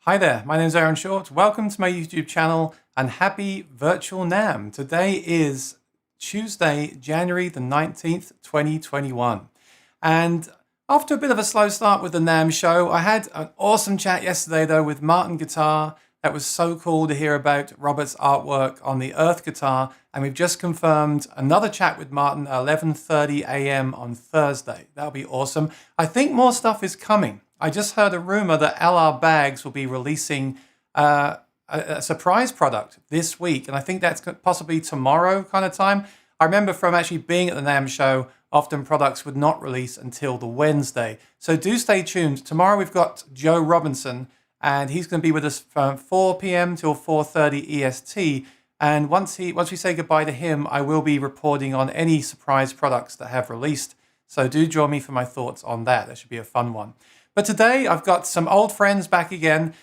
Hi there, my name is Aaron Short. Welcome to my YouTube channel and happy virtual NAM. Today is Tuesday, January the 19th, 2021. And after a bit of a slow start with the NAM show, I had an awesome chat yesterday though with Martin Guitar. That was so cool to hear about Robert's artwork on the Earth guitar. And we've just confirmed another chat with Martin at 11:30 a.m. on Thursday. That'll be awesome. I think more stuff is coming. I just heard a rumor that LR Bags will be releasing a surprise product this week. And I think that's possibly tomorrow kind of time. I remember from actually being at the NAMM show, often products would not release until the Wednesday. So do stay tuned. Tomorrow we've got Joe Robinson, and he's going to be with us from 4 p.m. till 4:30 EST. And once we say goodbye to him, I will be reporting on any surprise products that have released. So do join me for my thoughts on that. That should be a fun one. But today I've got some old friends back again.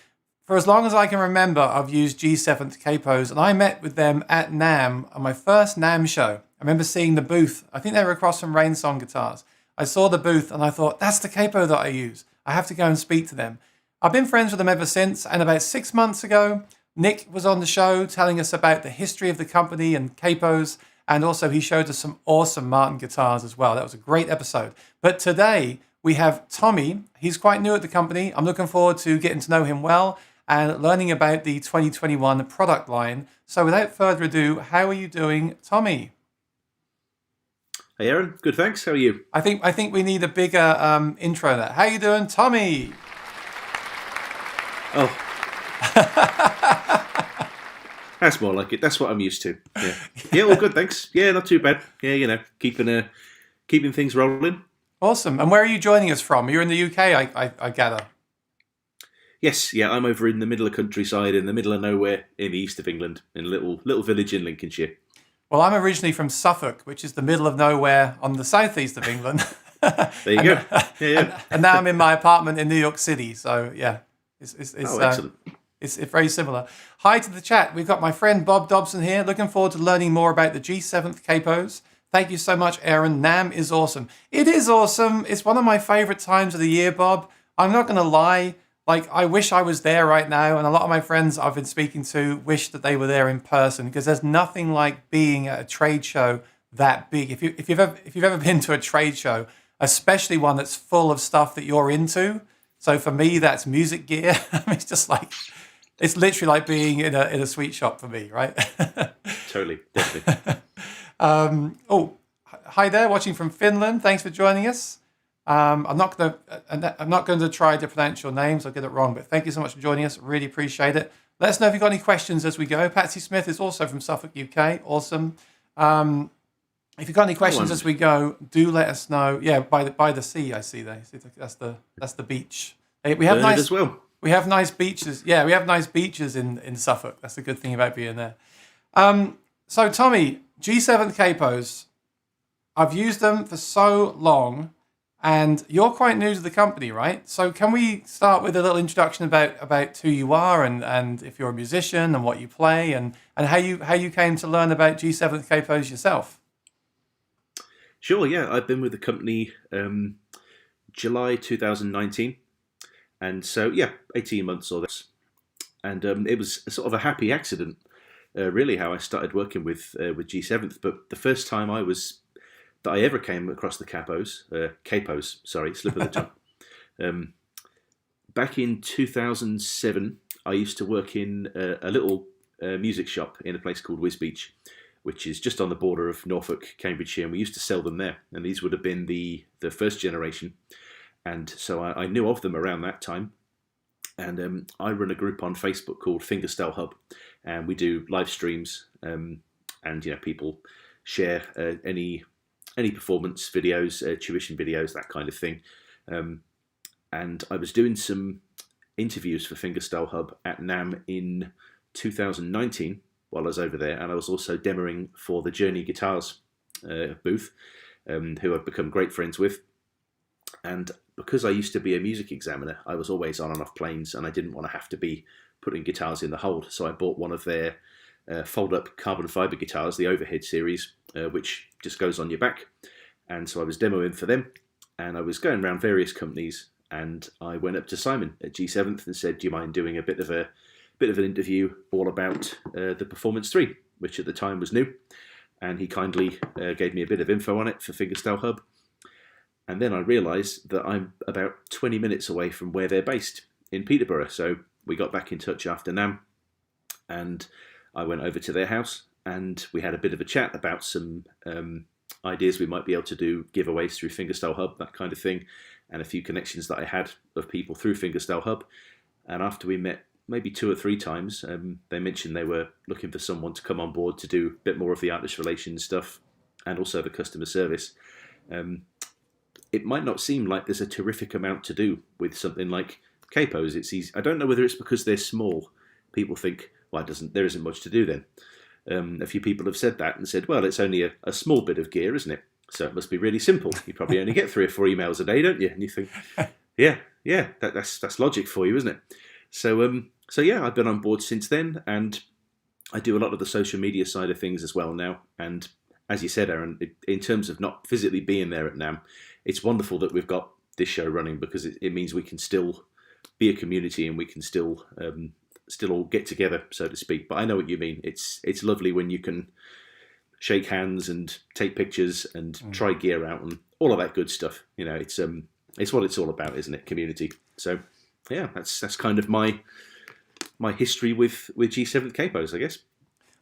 For as long as I can remember, I've used G7th Capos, and I met with them at NAMM on my first NAMM show. I remember seeing the booth. I think they were across from Rainsong Guitars. I saw the booth and I thought, that's the capo that I use. I have to go and speak to them. I've been friends with them ever since, and about 6 months ago, Nick was on the show telling us about the history of the company and capos, and also he showed us some awesome Martin guitars as well. That was a great episode. But today we have Tommy. He's quite new at the company. I'm looking forward to getting to know him well and learning about the 2021 product line. So without further ado, how are you doing, Tommy? Hey Aaron, good thanks. How are you? I think we need a bigger intro there. How you doing, Tommy? Oh, that's more like it. That's what I'm used to. Yeah, all good, thanks. Yeah, not too bad. Yeah, keeping things rolling. Awesome. And where are you joining us from? You're in the UK, I gather. Yes, yeah, I'm over in the middle of countryside, in the middle of nowhere, in the east of England, in a little village in Lincolnshire. Well, I'm originally from Suffolk, which is the middle of nowhere on the southeast of England. There you go. Yeah. And now I'm in my apartment in New York City. So yeah, it's Excellent. It's very similar. Hi to the chat. We've got my friend Bob Dobson here. Looking forward to learning more about the G7th Capos. Thank you so much, Aaron. NAMM is awesome. It is awesome. It's one of my favorite times of the year, Bob. I'm not going to lie. Like, I wish I was there right now. And a lot of my friends I've been speaking to wish that they were there in person, because there's nothing like being at a trade show that big. If you've ever been to a trade show, especially one that's full of stuff that you're into. So for me, that's music gear. It's just like, it's literally like being in a sweet shop for me, right? Totally, definitely. Hi there, watching from Finland. Thanks for joining us. I'm not going to try to pronounce your names. I'll get it wrong, but thank you so much for joining us. Really appreciate it. Let us know if you've got any questions as we go. Patsy Smith is also from Suffolk, UK. Awesome. If you've got any questions as we go, do let us know. Yeah, by the sea, I see there. That's the beach. We have nice as well. We have nice beaches. Yeah, we have nice beaches in Suffolk. That's the good thing about being there. So Tommy, G7 Capos, I've used them for so long, and you're quite new to the company, right? So can we start with a little introduction about who you are and if you're a musician and what you play and how you came to learn about G7 Capos yourself? Sure, yeah. I've been with the company July 2019. And so, 18 months or this. And it was sort of a happy accident, really, how I started working with G7th. But the first time that I ever came across the Capos, slip of the tongue. Back in 2007, I used to work in a little music shop in a place called Wisbech, which is just on the border of Norfolk, Cambridgeshire, and we used to sell them there. And these would have been the first generation. And so I knew of them around that time. And I run a group on Facebook called Fingerstyle Hub, and we do live streams. And people share any performance videos, tuition videos, that kind of thing. And I was doing some interviews for Fingerstyle Hub at NAMM in 2019 while I was over there, and I was also demoing for the Journey Guitars booth, who I've become great friends with. And because I used to be a music examiner, I was always on and off planes, and I didn't want to have to be putting guitars in the hold. So I bought one of their fold-up carbon fibre guitars, the Overhead series, which just goes on your back. And so I was demoing for them, and I was going around various companies, and I went up to Simon at G7th and said, "Do you mind doing a bit of an interview all about the Performance 3, which at the time was new?" And he kindly gave me a bit of info on it for Fingerstyle Hub. And then I realised that I'm about 20 minutes away from where they're based in Peterborough. So we got back in touch after NAMM, and I went over to their house and we had a bit of a chat about some ideas we might be able to do, giveaways through Fingerstyle Hub, that kind of thing, and a few connections that I had of people through Fingerstyle Hub. And after we met maybe 2 or 3 times, they mentioned they were looking for someone to come on board to do a bit more of the artist relations stuff and also the customer service. It might not seem like there's a terrific amount to do with something like Capos. It's easy. I don't know whether it's because they're small. People think, well, there isn't much to do then. A few people have said that and said, well, it's only a small bit of gear, isn't it? So it must be really simple. You probably only get 3 or 4 emails a day, don't you? And you think, yeah, that's logic for you, isn't it? So yeah, I've been on board since then, and I do a lot of the social media side of things as well now. And as you said, Aaron, in terms of not physically being there at NAMM, it's wonderful that we've got this show running, because it means we can still be a community and we can still all get together, so to speak. But I know what you mean. It's lovely when you can shake hands and take pictures and try gear out and all of that good stuff. You know, it's what it's all about, isn't it? Community. So yeah, that's kind of my history with G7th Capos, I guess.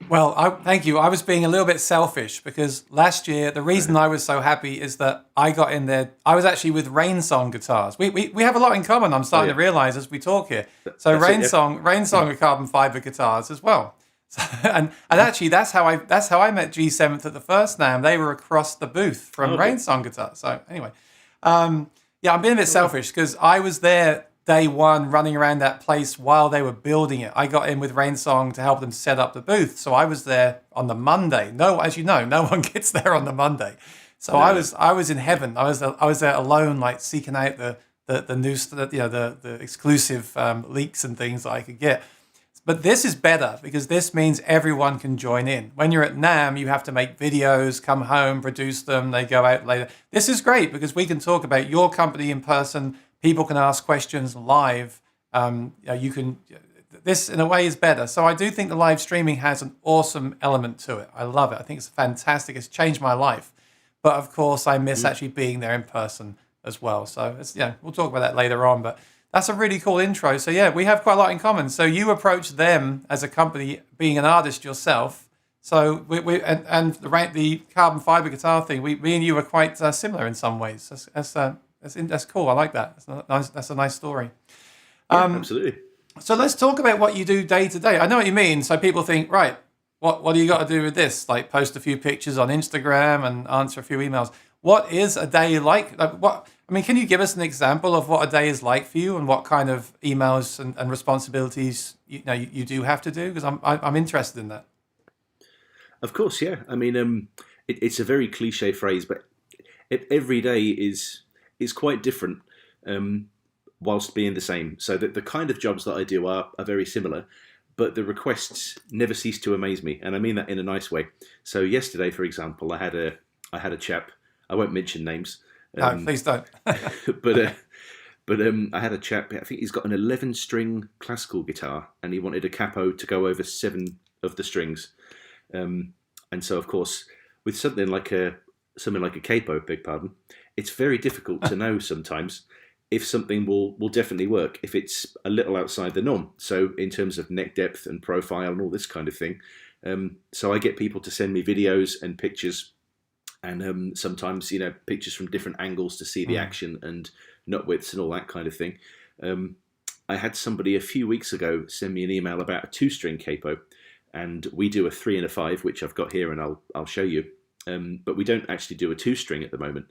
Well, thank you. I was being a little bit selfish because last year, the reason I was so happy is that I got in there. I was actually with Rainsong guitars. We have a lot in common, I'm starting to realise as we talk here. So Rainsong are carbon fibre guitars as well. So, and actually, that's how I met G7th at the first NAMM. They were across the booth from Rainsong guitars. So anyway, yeah, I'm being a bit selfish because I was there day one running around that place while they were building it. I got in with Rainsong to help them set up the booth. So I was there on the Monday. No, as you know, no one gets there on the Monday. So I was in heaven. I was there alone, like seeking out the new, the exclusive leaks and things that I could get. But this is better because this means everyone can join in. When you're at NAMM, you have to make videos, come home, produce them. They go out later. This is great because we can talk about your company in person. People can ask questions live. This in a way is better. So I do think the live streaming has an awesome element to it. I love it. I think it's fantastic. It's changed my life. But of course, I miss actually being there in person as well. So we'll talk about that later on. But that's a really cool intro. So yeah, we have quite a lot in common. So you approached them as a company, being an artist yourself. So the carbon fiber guitar thing, me and you were quite similar in some ways. That's cool. I like that. That's a nice story. Yeah, absolutely. So let's talk about what you do day to day. I know what you mean. So people think, right, what do you got to do with this? Like post a few pictures on Instagram and answer a few emails. What is a day like? Can you give us an example of what a day is like for you and what kind of emails and responsibilities you do have to do? Because I'm interested in that. Of course, yeah. I mean, it's a very cliche phrase, but every day is quite different, whilst being the same. So that the kind of jobs that I do are very similar, but the requests never cease to amaze me, and I mean that in a nice way. So yesterday, for example, I had a chap. I won't mention names. No, please don't. but I had a chap. I think he's got an 11-string classical guitar, and he wanted a capo to go over 7 of the strings. And so, of course, with something like a capo, beg pardon, it's very difficult to know sometimes if something will definitely work, if it's a little outside the norm. So in terms of neck depth and profile and all this kind of thing. So I get people to send me videos and pictures, and sometimes pictures from different angles to see the action and nut widths and all that kind of thing. I had somebody a few weeks ago send me an email about a 2-string capo, and we do a 3 and a 5, which I've got here and I'll show you. But we don't actually do a 2-string at the moment.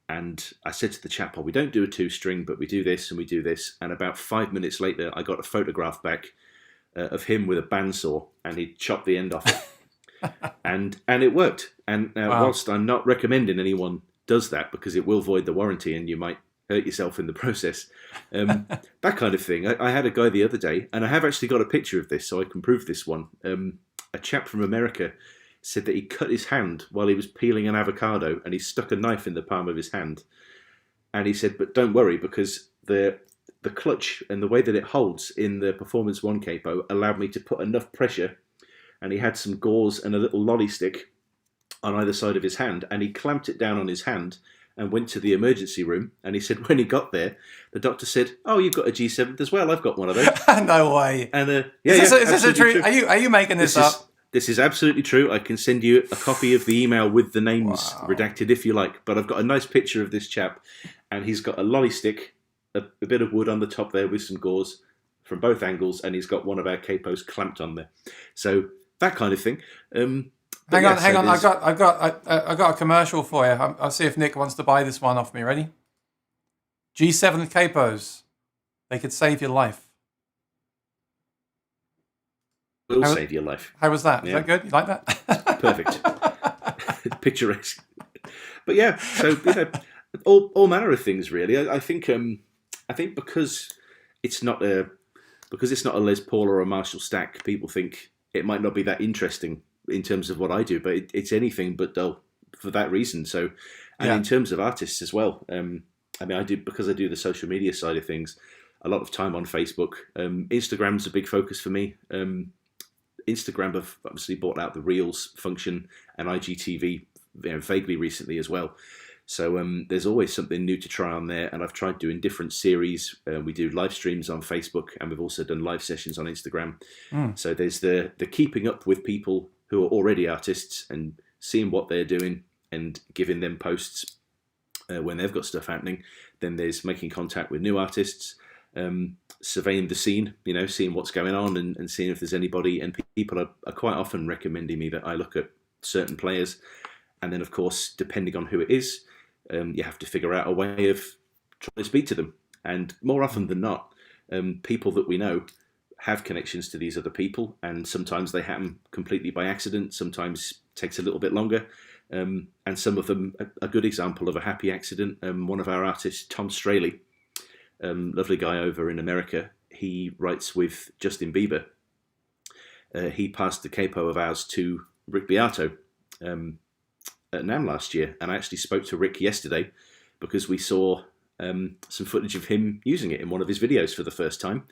And I said to the chap, we don't do a 2-string, but we do this and we do this. And about 5 minutes later, I got a photograph back of him with a bandsaw, and he'd chopped the end off it. and it worked. And whilst I'm not recommending anyone does that, because it will void the warranty and you might hurt yourself in the process, that kind of thing. I had a guy the other day, and I have actually got a picture of this, so I can prove this one. A chap from America said that he cut his hand while he was peeling an avocado, and he stuck a knife in the palm of his hand. And he said, but don't worry, because the clutch and the way that it holds in the Performance 1 capo allowed me to put enough pressure, and he had some gauze and a little lolly stick on either side of his hand, and he clamped it down on his hand and went to the emergency room. And he said when he got there, the doctor said, "Oh, you've got a G7th as well. I've got one of those." No way. And is this a true? Are you making this up? This is absolutely true. I can send you a copy of the email with the names redacted if you like. But I've got a nice picture of this chap, and he's got a lolly stick, a bit of wood on the top there with some gauze from both angles, and he's got one of our capos clamped on there. So that kind of thing. Hang on. I've got a commercial for you. I'll see if Nick wants to buy this one off me. Ready? G7th capos. They could save your life. Will save your life. How was that? Is that good? You like that? Perfect. Picturesque. But yeah, so all manner of things really. I think because it's not a Les Paul or a Marshall Stack, people think it might not be that interesting in terms of what I do, but it's anything but dull for that reason. So, and in terms of artists as well, I mean, I do the social media side of things, a lot of time on Facebook. Instagram's a big focus for me. Instagram have obviously bought out the Reels function and IGTV vaguely recently as well. So there's always something new to try on there, and I've tried doing different series. We do live streams on Facebook, and we've also done live sessions on Instagram. So there's the keeping up with people who are already artists and seeing what they're doing and giving them posts when they've got stuff happening. Then there's making contact with new artists, surveying the scene, seeing what's going on and seeing if there's anybody. And people are quite often recommending me that I look at certain players. And then, of course, depending on who it is, you have to figure out a way of trying to speak to them. And more often than not, people that we know have connections to these other people, and sometimes they happen completely by accident. Sometimes it takes a little bit longer. And some of them, a good example of a happy accident, one of our artists, Tom Straley, lovely guy over in America, he writes with Justin Bieber. He passed the capo of ours to Rick Beato at NAMM last year, and I actually spoke to Rick yesterday because we saw some footage of him using it in one of his videos for the first time.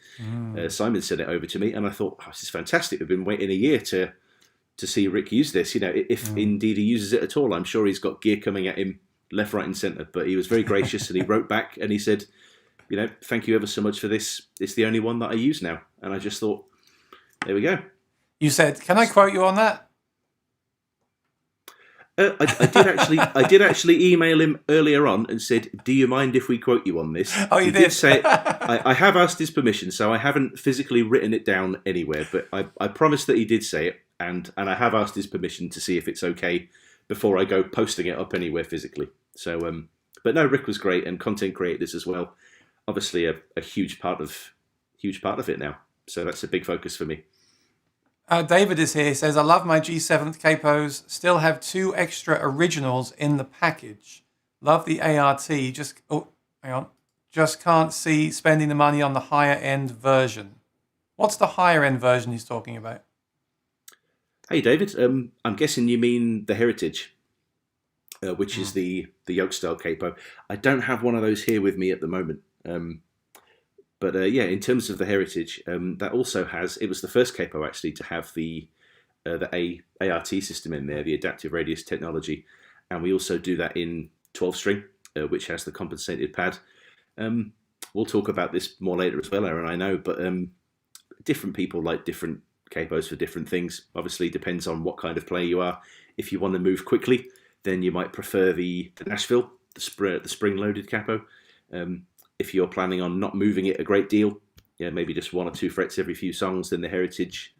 Simon sent it over to me, and I thought, this is fantastic. We've been waiting a year to see Rick use this. If indeed he uses it at all, I'm sure he's got gear coming at him left, right, and centre. But he was very gracious, and he wrote back and he said, "Thank you ever so much for this. It's the only one that I use now." And I just thought, there we go. You said, "Can I quote you on that?" I did actually email him earlier on and said, "Do you mind if we quote you on this?" Oh, you he did say I have asked his permission, so I haven't physically written it down anywhere. But I promised that he did say it, and I have asked his permission to see if it's okay before I go posting it up anywhere physically. So, but no, Rick was great, and content creators as well. Obviously, a huge part of it now. So that's a big focus for me. David is here. He says, "I love my G7th capos. Still have 2 extra originals in the package. Love the ART. Just can't see spending the money on the higher end version." What's the higher end version he's talking about? Hey, David. I'm guessing you mean the Heritage, which is the Yolk style capo. I don't have one of those here with me at the moment. But in terms of the Heritage, that also has, it was the first capo actually to have the ART system in there, the adaptive radius technology. And we also do that in 12 string, which has the compensated pad. We'll talk about this more later as well, Aaron, I know, but different people like different capos for different things. Obviously depends on what kind of player you are. If you want to move quickly, then you might prefer the Nashville, the spring loaded capo. If you're planning on not moving it a great deal, maybe just 1 or 2 frets every few songs, then the Heritage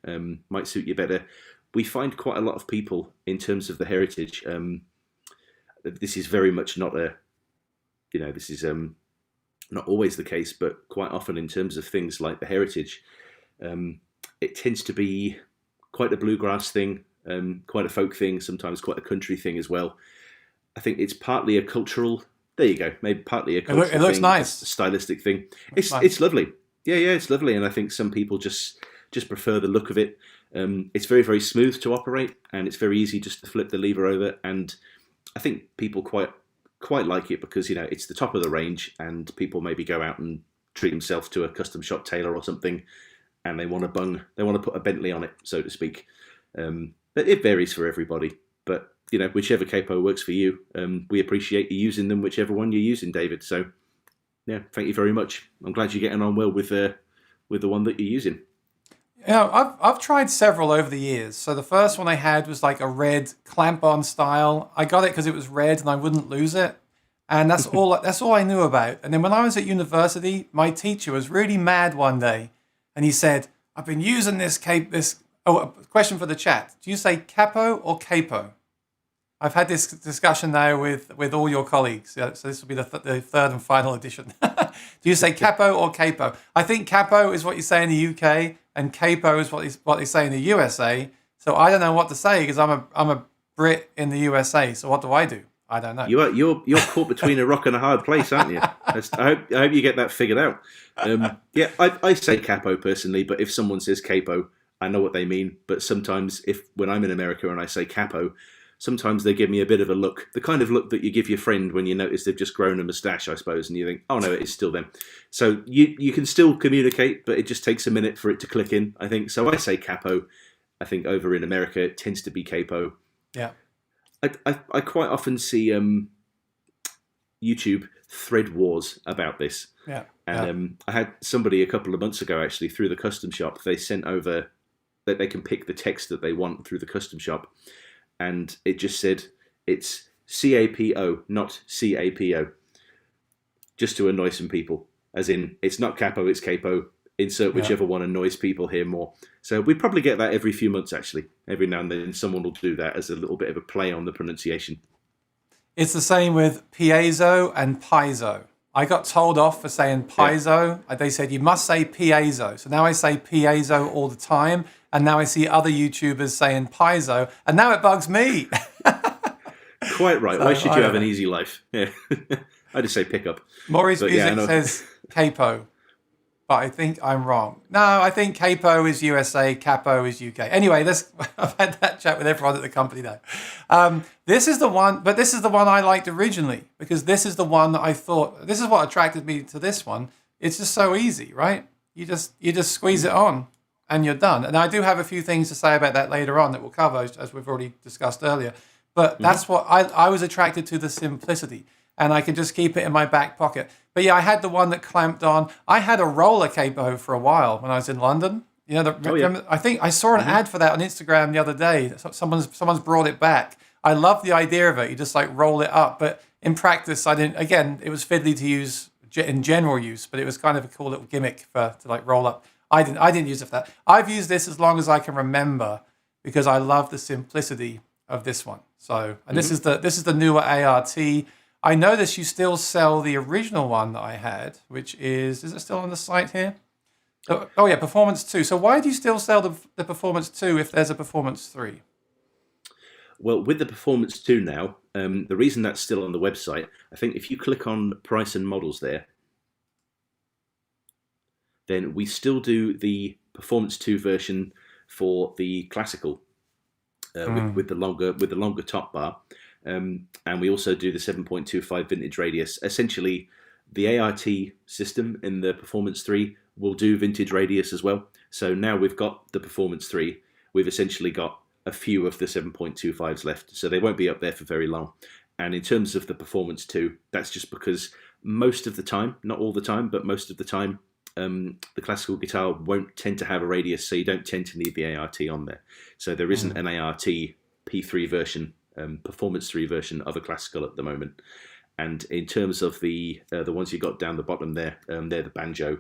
might suit you better. We find quite a lot of people in terms of the Heritage. This is very much not this is not always the case, but quite often in terms of things like the Heritage, it tends to be quite a bluegrass thing, quite a folk thing, sometimes quite a country thing as well. I think it's partly a cultural. There you go. Maybe partly a cultural thing. It looks nice. A stylistic thing. It's lovely. Yeah, it's lovely. And I think some people just prefer the look of it. It's very, very smooth to operate, and it's very easy just to flip the lever over. And I think people quite quite like it because it's the top of the range, and people maybe go out and treat themselves to a custom shop tailor or something, and they want to put a Bentley on it, so to speak. But it varies for everybody. But whichever capo works for you, we appreciate you using them, whichever one you're using, David. So yeah, thank you very much. I'm glad you're getting on well with the one that you're using. I've tried several over the years. So the first one I had was like a red clamp-on style. I got it because it was red and I wouldn't lose it, and that's all I knew about. And then when I was at university, my teacher was really mad one day, and he said, "I've been using this cape. Oh, a question for the chat. Do you say capo or capo?" I've had this discussion now with all your colleagues. So this will be the third and final edition. Do you say capo or capo? I think capo is what you say in the UK, and capo is what they say in the USA. So I don't know what to say because I'm a Brit in the USA. So what do? I don't know. You're caught between a rock and a hard place, aren't you? I hope you get that figured out. I say capo personally, but if someone says capo, I know what they mean. But sometimes when I'm in America and I say capo, sometimes they give me a bit of a look, the kind of look that you give your friend when you notice they've just grown a moustache, I suppose, and you think, oh no, it's still them. So you can still communicate, but it just takes a minute for it to click in, I think. So I say capo. I think over in America it tends to be capo. Yeah. I quite often see YouTube thread wars about this. Yeah. And I had somebody a couple of months ago, actually, through the custom shop. They sent over that they can pick the text that they want through the custom shop. And it just said it's CAPO, not CAPO, just to annoy some people. As in, it's not capo, it's capo. Insert whichever one annoys people here more. So we probably get that every few months, actually. Every now and then someone will do that as a little bit of a play on the pronunciation. It's the same with piezo and piezo. I got told off for saying piezo. Yeah. They said, you must say piezo. So now I say piezo all the time. And now I see other YouTubers saying piezo. And now it bugs me. Quite right. So, why should you have an easy life? Yeah. I just say pickup. Maurice Music says capo. But I think I'm wrong. No, I think capo is USA, capo is UK. Anyway, I've had that chat with everyone at the company now. This is the one I liked originally, because this is the one that I thought, this is what attracted me to this one. It's just so easy, right? You just squeeze it on and you're done. And I do have a few things to say about that later on that we'll cover, as we've already discussed earlier. But that's what I was attracted to, the simplicity. And I can just keep it in my back pocket. But yeah, I had the one that clamped on. I had a roller capo for a while when I was in London. I think I saw an ad for that on Instagram the other day. Someone's brought it back. I love the idea of it. You just like roll it up. But in practice, I didn't. Again, it was fiddly to use in general use, but it was kind of a cool little gimmick to like roll up. I didn't use it for that. I've used this as long as I can remember because I love the simplicity of this one. So, and this is the newer ART. I notice you still sell the original one that I had, which is it still on the site here? Oh yeah, Performance 2. So why do you still sell the Performance 2 if there's a Performance 3? Well, with the Performance 2 now, the reason that's still on the website, I think if you click on price and models there, then we still do the Performance 2 version for the classical with the longer top bar. And we also do the 7.25 vintage radius. Essentially, the ART system in the Performance 3 will do vintage radius as well. So now we've got the Performance 3. We've essentially got a few of the 7.25s left. So they won't be up there for very long. And in terms of the Performance 2, that's just because most of the time, not all the time, but most of the time, the classical guitar won't tend to have a radius. So you don't tend to need the ART on there. So there isn't an ART P3 version. Performance 3 version of a classical at the moment. And in terms of the ones you got down the bottom there, they're the banjo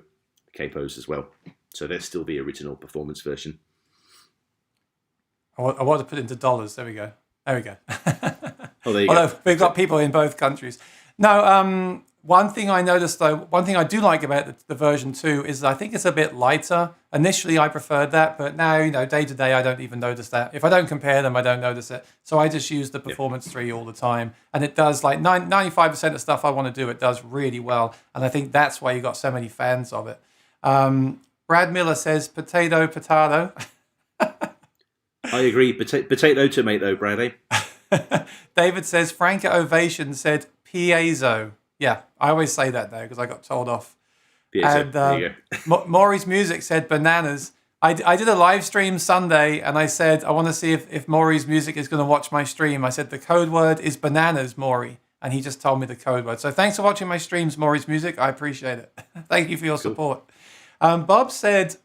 capos as well. So they're still the original Performance version. I want to put it into dollars. There we go. Oh, there you go. We've got people in both countries. No, one thing I noticed though, one thing I do like about the version 2 is I think it's a bit lighter. Initially I preferred that, but now, day to day, I don't even notice that. If I don't compare them, I don't notice it. So I just use the Performance 3 all the time. And it does like 95% of stuff I want to do, it does really well. And I think that's why you got so many fans of it. Brad Miller says, potato. I agree. Potato, tomato, Brad, eh? David says, Franca Ovation said, piezo. Yeah, I always say that there because I got told off. Piezo. And There you go. Maury's Music said bananas. I did a live stream Sunday and I said, I want to see if Maury's Music is going to watch my stream. I said, the code word is bananas, Maury. And he just told me the code word. So thanks for watching my streams, Maury's Music. I appreciate it. Thank you for your support. Bob said,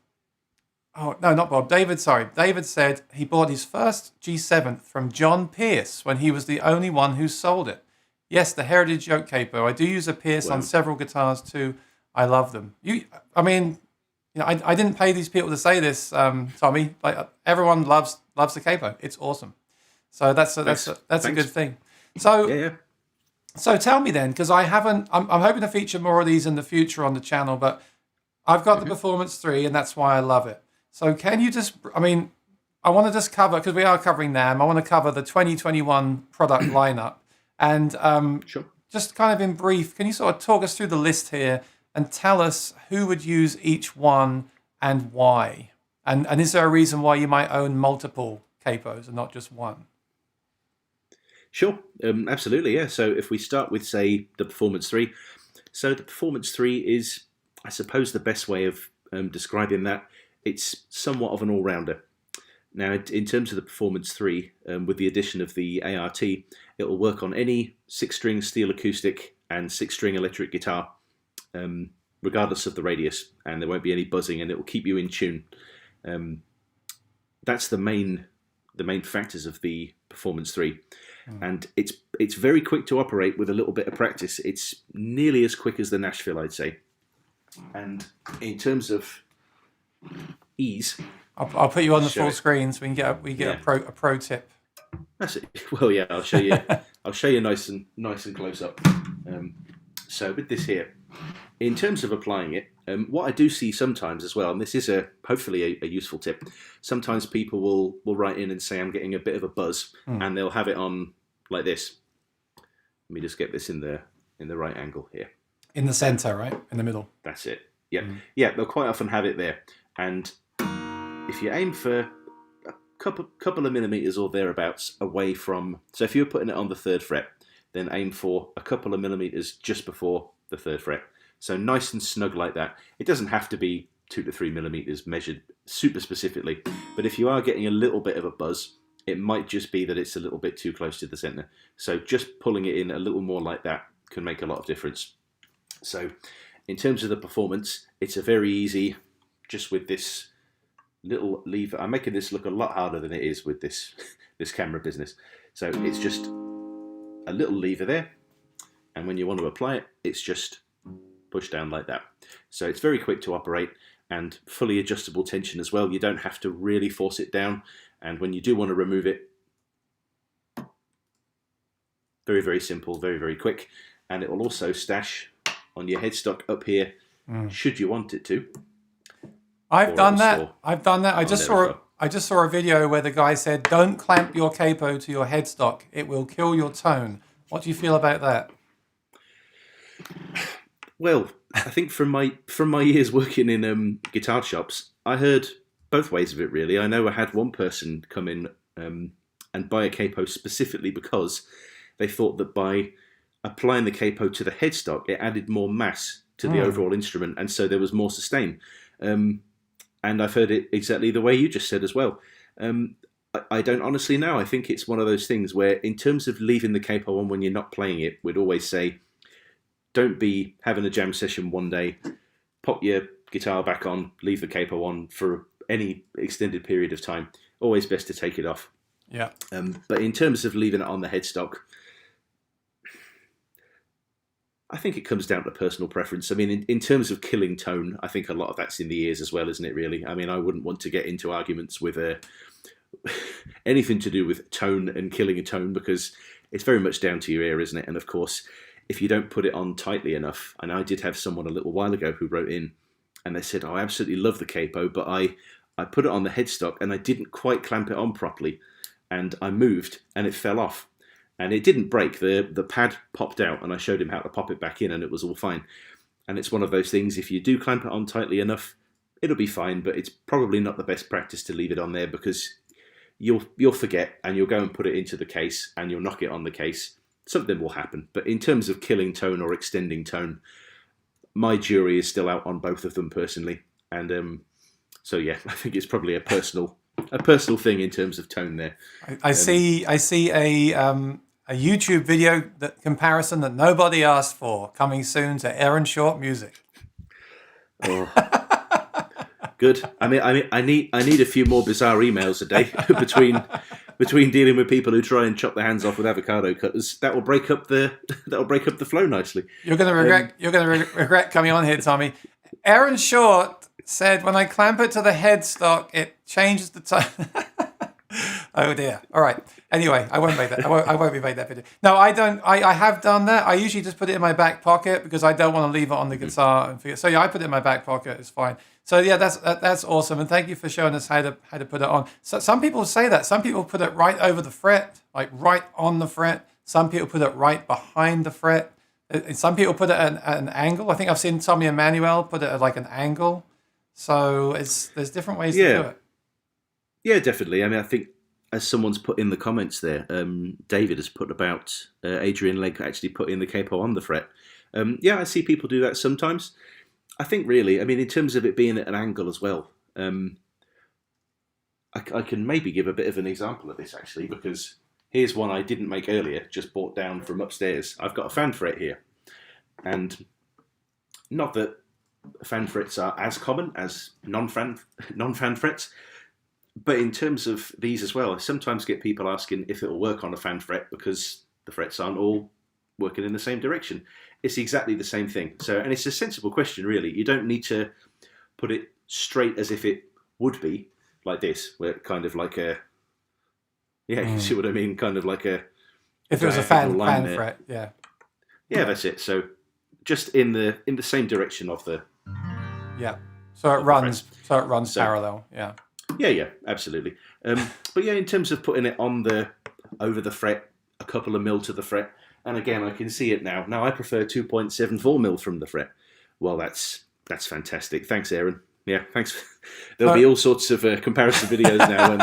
oh, no, not Bob. David, sorry. David said he bought his first G7th from John Pierce when he was the only one who sold it. Yes, the Heritage Yolk Capo. I do use a Pierce on several guitars too. I love them. I didn't pay these people to say this, Tommy. Like everyone loves the Capo. It's awesome. So that's a good thing. So Yeah. So tell me then, because I haven't. I'm hoping to feature more of these in the future on the channel, but I've got the Performance 3, and that's why I love it. So can you just? I want to just cover, because we are covering NAMM. I want to cover the 2021 product lineup, and Sure. just kind of in brief, can you sort of talk us through the list here and tell us who would use each one and why? And is there a reason why you might own multiple Capos and not just one? Sure, absolutely, yeah. So if we start with, say, the Performance 3. So the Performance 3 is, I suppose, the best way of describing that. It's somewhat of an all-rounder. Now, in terms of the Performance 3, with the addition of the ART, it will work on any 6-string steel acoustic and 6-string electric guitar, regardless of the radius, and there won't be any buzzing, and it will keep you in tune. That's the main factors of the Performance 3. And it's very quick to operate with a little bit of practice. It's nearly as quick as the Nashville, I'd say. And in terms of ease, I'll put you on the full screen so we get a pro tip. That's it. Well, yeah, I'll show you. I'll show you nice and close up. So with this here, in terms of applying it, what I do see sometimes as well, and this is hopefully a useful tip. Sometimes people will write in and say, I'm getting a bit of a buzz, and they'll have it on like this. Let me just get this in the right angle here. In the center, right? In the middle. That's it. Yeah. Yeah, they'll quite often have it there. And if you aim for a couple of millimeters or thereabouts away from, so if you're putting it on the 3rd fret, then aim for a couple of millimeters just before the 3rd fret. So nice and snug like that. It doesn't have to be 2 to 3 millimeters measured super specifically, but if you are getting a little bit of a buzz, it might just be that it's a little bit too close to the center. So just pulling it in a little more like that can make a lot of difference. So in terms of the performance, it's a very easy, just with this little lever. I'm making this look a lot harder than it is with this camera business. So it's just a little lever there, and when you want to apply it, it's just push down like that. So it's very quick to operate and fully adjustable tension as well. You don't have to really force it down, and when you do want to remove it, very, very simple, very, very quick, and it will also stash on your headstock up here, should you want it to. I've done that. I just saw a video where the guy said, don't clamp your capo to your headstock. It will kill your tone. What do you feel about that? Well, I think from my years working in guitar shops, I heard both ways of it, really. I know I had one person come in and buy a capo specifically because they thought that by applying the capo to the headstock, it added more mass to the overall instrument, and so there was more sustain. And I've heard it exactly the way you just said as well. I don't honestly know. I think it's one of those things where, in terms of leaving the capo on when you're not playing it, we'd always say, don't be having a jam session one day, pop your guitar back on, leave the capo on for any extended period of time. Always best to take it off. Yeah. But in terms of leaving it on the headstock, I think it comes down to personal preference. I mean, in terms of killing tone, I think a lot of that's in the ears as well, isn't it, really? I mean, I wouldn't want to get into arguments with anything to do with tone and killing a tone, because it's very much down to your ear, isn't it? And of course, if you don't put it on tightly enough, and I did have someone a little while ago who wrote in, and they said, oh, I absolutely love the capo, but I put it on the headstock and I didn't quite clamp it on properly, and I moved and it fell off. And it didn't break, the pad popped out, and I showed him how to pop it back in, and it was all fine. And it's one of those things, if you do clamp it on tightly enough, it'll be fine, but it's probably not the best practice to leave it on there, because you'll forget, and you'll go and put it into the case, and you'll knock it on the case, something will happen. But in terms of killing tone or extending tone, my jury is still out on both of them personally. And so yeah, I think it's probably a personal thing in terms of tone there. I see a YouTube video comparison that nobody asked for coming soon to Aaron Short music. Oh, good. I mean, I need a few more bizarre emails a day between dealing with people who try and chop their hands off with avocado cutters. That will break up the flow nicely. You're going to regret coming on here, Tommy. Aaron Short said, "When I clamp it to the headstock, it changes the tone." Oh dear. All right. Anyway, I won't make that. I won't be making that video. No, I don't. I have done that. I usually just put it in my back pocket because I don't want to leave it on the guitar and forget. So yeah, I put it in my back pocket. It's fine. So yeah, that's awesome. And thank you for showing us how to put it on. So some people say that. Some people put it right over the fret, like right on the fret. Some people put it right behind the fret. And some people put it at an angle. I think I've seen Tommy Emmanuel put it at like an angle. So there's different ways to do it. Yeah, definitely. I mean, I think as someone's put in the comments there, David has put about Adrian Legg actually putting the capo on the fret. Yeah, I see people do that sometimes. I think really, I mean, in terms of it being at an angle as well, I can maybe give a bit of an example of this actually, because here's one I didn't make earlier, just brought down from upstairs. I've got a fan fret here, and not that fan frets are as common as non-fan frets, but in terms of these as well, I sometimes get people asking if it'll work on a fan fret because the frets aren't all working in the same direction. It's exactly the same thing. So, and it's a sensible question, really. You don't need to put it straight as if it would be like this, where it kind of like a, you see what I mean? Kind of like a, if it was a fan fret, yeah, that's it. So, just in the same direction of the, so it runs parallel, Yeah, absolutely. But yeah, in terms of putting it over the fret, a couple of mil to the fret, and again, I can see it now. Now, I prefer 2.74 mil from the fret. Well, that's fantastic. Thanks, Aaron. Yeah, thanks. There'll be all sorts of comparison videos now. And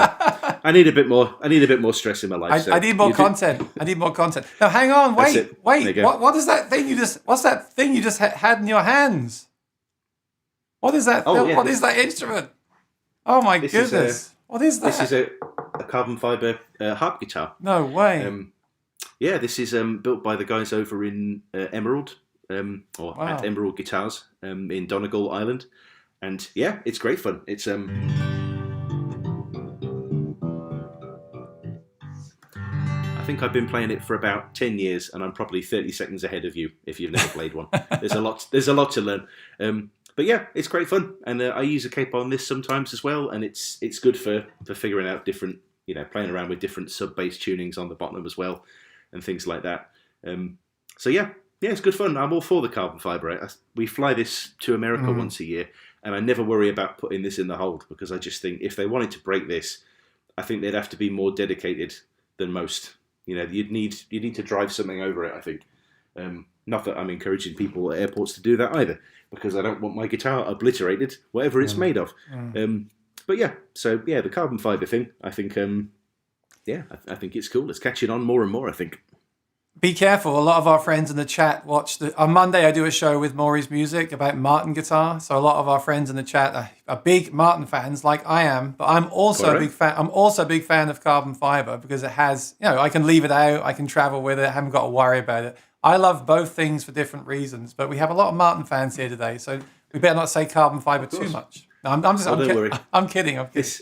I need a bit more stress in my life. I need more content. I need more content. Now, hang on. Wait. What is that thing what's that thing you just had in your hands? What is that? What is that instrument? Oh my goodness! What is that? This is a carbon fiber harp guitar. No way. This is built by the guys over in Emerald, at Emerald Guitars in Donegal, Ireland, and yeah, it's great fun. It's I think I've been playing it for about 10 years, and I'm probably 30 seconds ahead of you if you've never played one. There's a lot to learn. But yeah, it's great fun, and I use a capo on this sometimes as well, and it's good for figuring out different, playing around with different sub bass tunings on the bottom as well, and things like that. So yeah, it's good fun. I'm all for the carbon fibre. We fly this to America once a year, and I never worry about putting this in the hold because I just think if they wanted to break this, I think they'd have to be more dedicated than most. You'd need to drive something over it, I think. Not that I'm encouraging people at airports to do that either, because I don't want my guitar obliterated, whatever it's made of. But yeah, so yeah, the carbon fibre thing, I think, I think it's cool. It's catching on more and more, I think. Be careful. A lot of our friends in the chat on Monday, I do a show with Maury's Music about Martin guitar. So a lot of our friends in the chat are big Martin fans, like I am. But I'm also a big fan. I'm also a big fan of carbon fibre because it has, I can leave it out. I can travel with it. I haven't got to worry about it. I love both things for different reasons. But we have a lot of Martin fans here today, so we better not say carbon fibre too much. No, don't worry. I'm kidding. This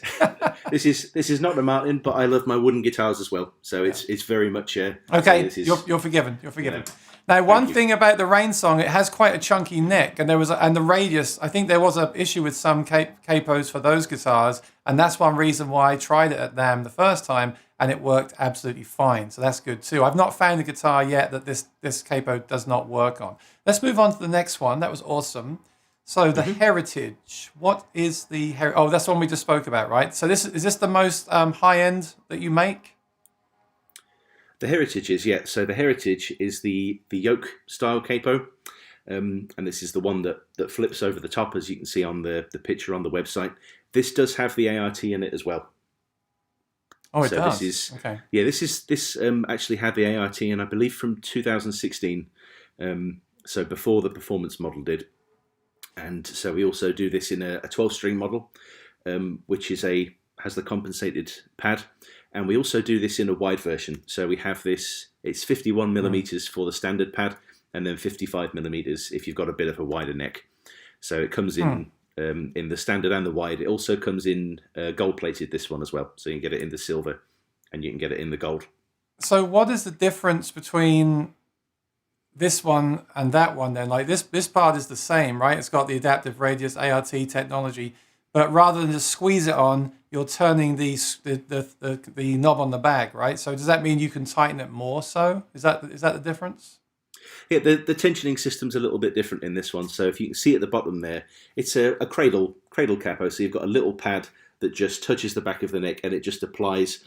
is not the Martin, but I love my wooden guitars as well. So it's very much okay. You're forgiven. You're forgiven. Now, one thing about the Rain Song, it has quite a chunky neck, and the radius. I think there was an issue with some capos for those guitars, and that's one reason why I tried it at NAMM the first time, and it worked absolutely fine. So that's good too. I've not found a guitar yet that this capo does not work on. Let's move on to the next one. That was awesome. So the Heritage, what is the Heritage? Oh, that's the one we just spoke about, right? So is this the most high end that you make? The Heritage is, yeah. So the Heritage is the Yolk style capo, and this is the one that flips over the top, as you can see on the picture on the website. This does have the ART in it as well. Oh, it So this does. is Okay. this actually had the ART, and I believe from 2016. So before the performance model did, and so we also do this in a 12-string model, which has the compensated pad, and we also do this in a wide version. So we have this. It's 51 millimeters for the standard pad, and then 55 millimeters if you've got a bit of a wider neck. So it comes in the standard and the wide. It also comes in gold plated, this one as well. So you can get it in the silver, and you can get it in the gold. So what is the difference between this one and that one then? Like this part is the same, right? It's got the adaptive radius ART technology, but rather than just squeeze it on, you're turning the knob on the bag, right? So does that mean you can tighten it more? So is that the difference? Yeah, the tensioning system's a little bit different in this one. So if you can see at the bottom there, it's a cradle capo. So you've got a little pad that just touches the back of the neck, and it just applies,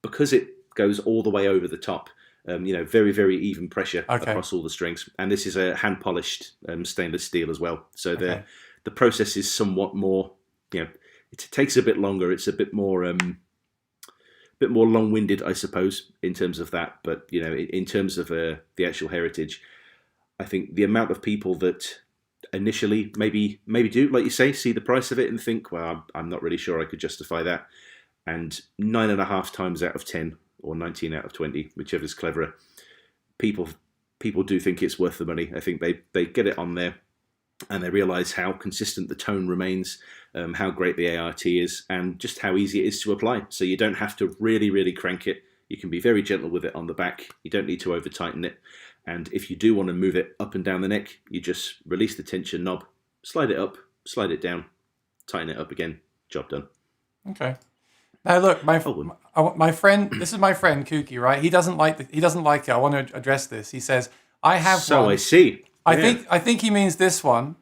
because it goes all the way over the top. Very, very even pressure across all the strings. And this is a hand polished stainless steel as well. So the process is somewhat more, it takes a bit longer. It's a bit more long-winded, I suppose, in terms of that. But in terms of the actual heritage, I think the amount of people that initially maybe do, like you say, see the price of it and think, well, I'm not really sure I could justify that. And 9.5 times out of 10, or 19 out of 20, whichever's cleverer, people do think it's worth the money. I think they get it on there, and they realise how consistent the tone remains, how great the ART is, and just how easy it is to apply. So you don't have to really, really crank it. You can be very gentle with it on the back. You don't need to over-tighten it. And if you do want to move it up and down the neck, you just release the tension knob, slide it up, slide it down, tighten it up again, job done. Okay. Now look, my friend, this is my friend Kooky, right? He doesn't like it. I want to address this. He says, I have one. So I see. I think he means this one,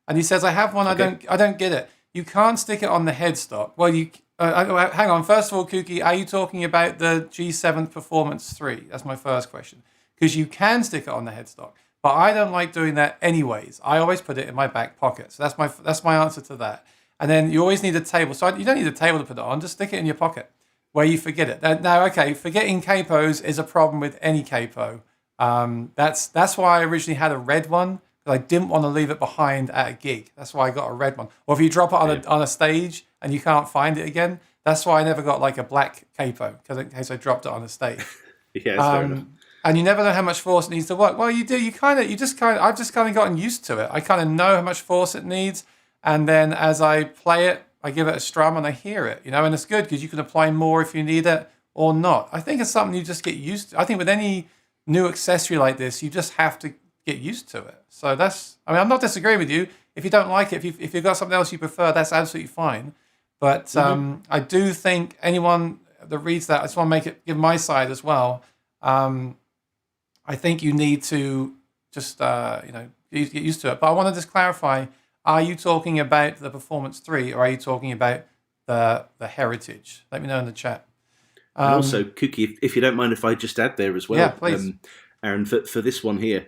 and he says I have one. Okay. I don't get it. You can't stick it on the headstock. Well, you hang on. First of all, Kooky, are you talking about the G7th Performance 3? That's my first question. Because you can stick it on the headstock, but I don't like doing that anyways. I always put it in my back pocket. So that's my answer to that. And then you always need a table. So you don't need a table to put it on. Just stick it in your pocket where you forget it. Now, okay, forgetting capos is a problem with any capo. That's why I originally had a red one, because I didn't want to leave it behind at a gig. That's why I got a red one. Or if you drop it on a stage and you can't find it again, that's why I never got like a black capo, because in case I dropped it on a stage. Yeah, that's fair enough. And you never know how much force it needs to work. Well, you do. I've just kind of gotten used to it. I kind of know how much force it needs. And then as I play it, I give it a strum and I hear it, and it's good because you can apply more if you need it or not. I think it's something you just get used to. I think with any new accessory like this, you just have to get used to it. So I'm not disagreeing with you. If you don't like it, if you've got something else you prefer, that's absolutely fine. But I do think anyone that reads that, I just want to give my side as well. I think you need to just, get used to it. But I want to just clarify, are you talking about the Performance 3 or are you talking about the Heritage? Let me know in the chat. And also, Kooky, if you don't mind if I just add there as well. Yeah, please. Aaron, for this one here,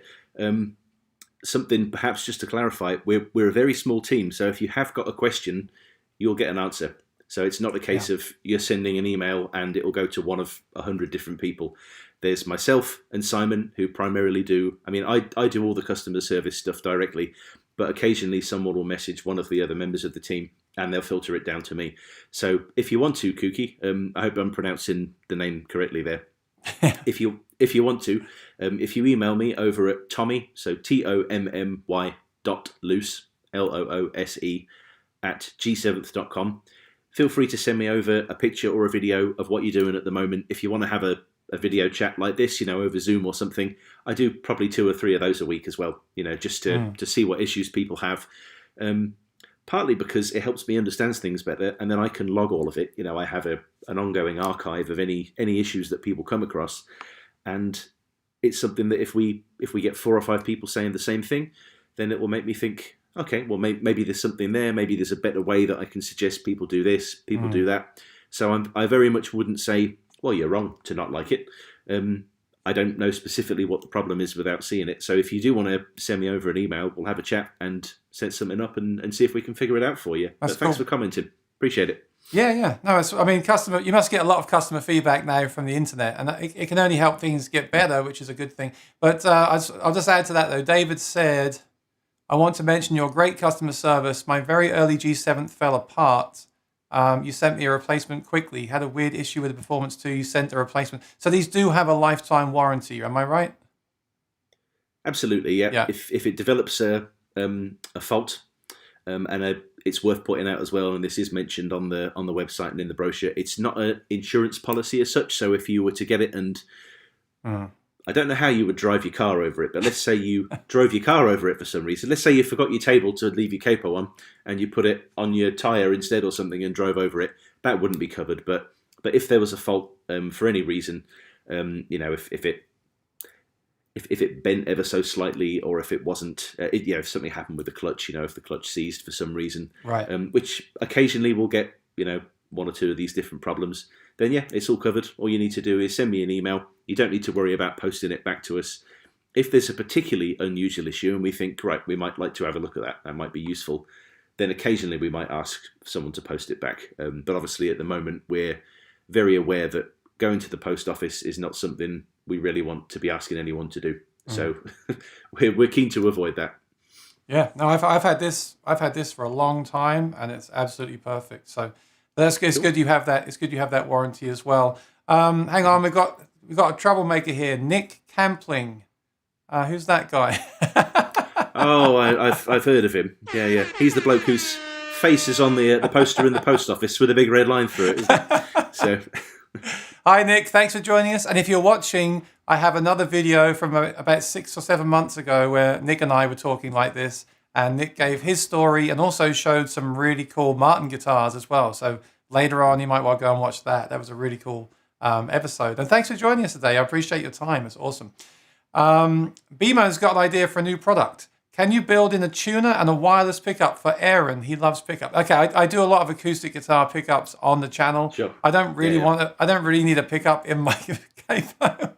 something perhaps just to clarify, we're a very small team. So if you have got a question, you'll get an answer. So it's not a case of you're sending an email and it will go to one of 100 different people. There's myself and Simon who primarily do, I do all the customer service stuff directly, but occasionally someone will message one of the other members of the team and they'll filter it down to me. So if you want to, Kooky, I hope I'm pronouncing the name correctly there. If you want to, if you email me over at Tommy, so TOMMY.loose, LOOSE, at G7th.com, feel free to send me over a picture or a video of what you're doing at the moment. If you want to have a video chat like this, over Zoom or something, I do probably 2 or 3 of those a week as well, just to see what issues people have. Partly because it helps me understand things better, and then I can log all of it. I have an ongoing archive of any issues that people come across, and it's something that if we get 4 or 5 people saying the same thing, then it will make me think, okay, well maybe there's something there. Maybe there's a better way that I can suggest people do this, people do that. So I very much wouldn't say, well, you're wrong to not like it. I don't know specifically what the problem is without seeing it. So if you do want to send me over an email, we'll have a chat and set something up and see if we can figure it out for you. But thanks for commenting. Appreciate it. Yeah, yeah. No, I mean, customer. You must get a lot of customer feedback now from the internet, and it can only help things get better, which is a good thing. But I'll just add to that though. David said, "I want to mention your great customer service. My very early G7th fell apart. You sent me a replacement quickly. Had a weird issue with the performance too. You sent a replacement. So these do have a lifetime warranty. Am I right? Absolutely, yeah. Yeah. If it develops a fault, it's worth pointing out as well, and this is mentioned on the website and in the brochure. It's not an insurance policy as such. So if you were to get it, and I don't know how you would drive your car over it, but let's say you drove your car over it for some reason. Let's say you forgot your table to leave your capo on, and you put it on your tyre instead or something and drove over it. That wouldn't be covered. But if there was a fault for any reason, if it bent ever so slightly, or if it wasn't, if something happened with the clutch, if the clutch seized for some reason, Right. Which occasionally we'll get, one or two of these different problems, then yeah, it's all covered. All you need to do is send me an email. You don't need to worry about posting it back to us. If there's a particularly unusual issue and we think, right, we might like to have a look at that, that might be useful, then occasionally we might ask someone to post it back. But obviously at the moment, we're very aware that going to the post office is not something we really want to be asking anyone to do. So we're keen to avoid that. Yeah. No, I've had this. I've had this for a long time, and it's absolutely perfect. So that's good. It's good you have that. It's good you have that warranty as well. Hang on, we've got a troublemaker here, Nick Campling. Who's that guy? Oh, I've heard of him. Yeah, yeah. He's the bloke whose face is on the poster in the post office with a big red line through it, isn't it? So. Hi, Nick. Thanks for joining us. And if you're watching, I have another video from about 6 or 7 months ago where Nick and I were talking like this. And Nick gave his story and also showed some really cool Martin guitars as well. So later on, you might want to go and watch that. That was a really cool episode. And thanks for joining us today. I appreciate your time. It's awesome. Bemo's got an idea for a new product. Can you build in a tuner and a wireless pickup for Aaron? He loves pickup. Okay, I do a lot of acoustic guitar pickups on the channel. Sure. I don't really I don't really need a pickup in my capo.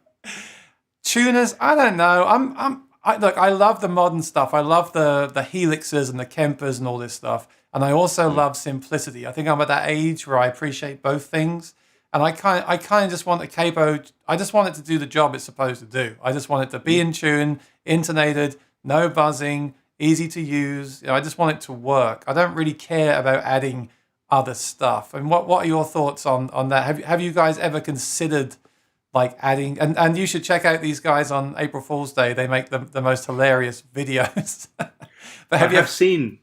Tuners, I don't know. Look, I love the modern stuff. I love the helixes and the Kempers and all this stuff. And I also love simplicity. I think I'm at that age where I appreciate both things. And I kind of just want a capo. I just want it to do the job it's supposed to do. I just want it to be in tune, intonated, no buzzing, easy to use. I just want it to work. I don't really care about adding other stuff. And what are your thoughts on that? Have you guys ever considered like adding? And you should check out these guys on April Fool's Day. They make the most hilarious videos. But I've seen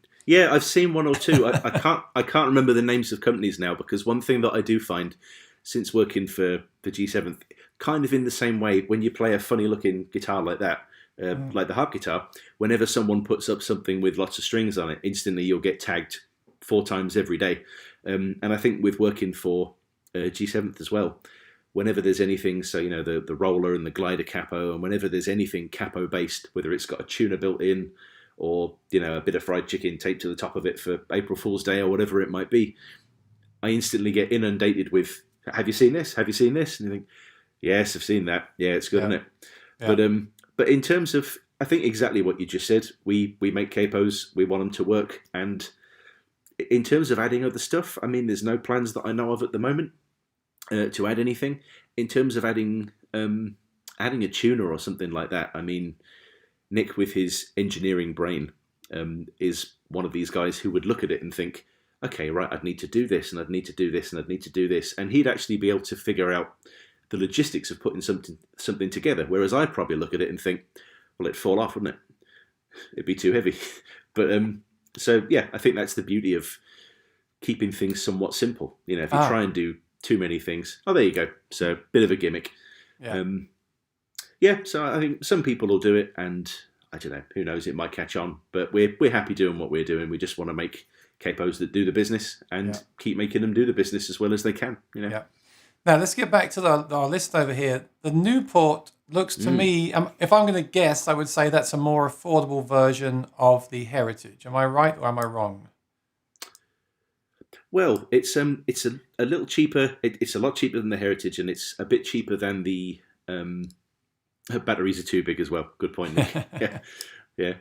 one or two. I can't remember the names of companies now, because one thing that I do find since working for the G7th, kind of in the same way, when you play a funny looking guitar like that, like the harp guitar, whenever someone puts up something with lots of strings on it, instantly you'll get tagged 4 times every day. And I think with working for G7th as well, whenever there's anything, so the roller and the glider capo, and whenever there's anything capo based, whether it's got a tuner built in or a bit of fried chicken taped to the top of it for April Fool's Day or whatever it might be, I instantly get inundated with, have you seen this? Have you seen this? And you think, yes, I've seen that. Yeah, it's good, isn't it? Yeah. But in terms of, I think exactly what you just said, we make capos, we want them to work. And in terms of adding other stuff, I mean, there's no plans that I know of at the moment to add anything. In terms of adding a tuner or something like that, I mean, Nick with his engineering brain is one of these guys who would look at it and think, okay, right, I'd need to do this, and I'd need to do this, and I'd need to do this. And he'd actually be able to figure out the logistics of putting something together. Whereas I'd probably look at it and think, well, it'd fall off, wouldn't it? It'd be too heavy. But so yeah, I think that's the beauty of keeping things somewhat simple. If you try and do too many things, oh, there you go. So bit of a gimmick. Yeah. So I think some people will do it, and I don't know, who knows, it might catch on. But we're happy doing what we're doing. We just want to make capos that do the business and keep making them do the business as well as they can. Yeah. Now, let's get back to our list over here. The Newport looks to me, if I'm going to guess, I would say that's a more affordable version of the Heritage. Am I right or am I wrong? Well, it's a little cheaper. It's a lot cheaper than the Heritage, and it's a bit cheaper than the batteries are too big as well. Good point, Nick. Yeah.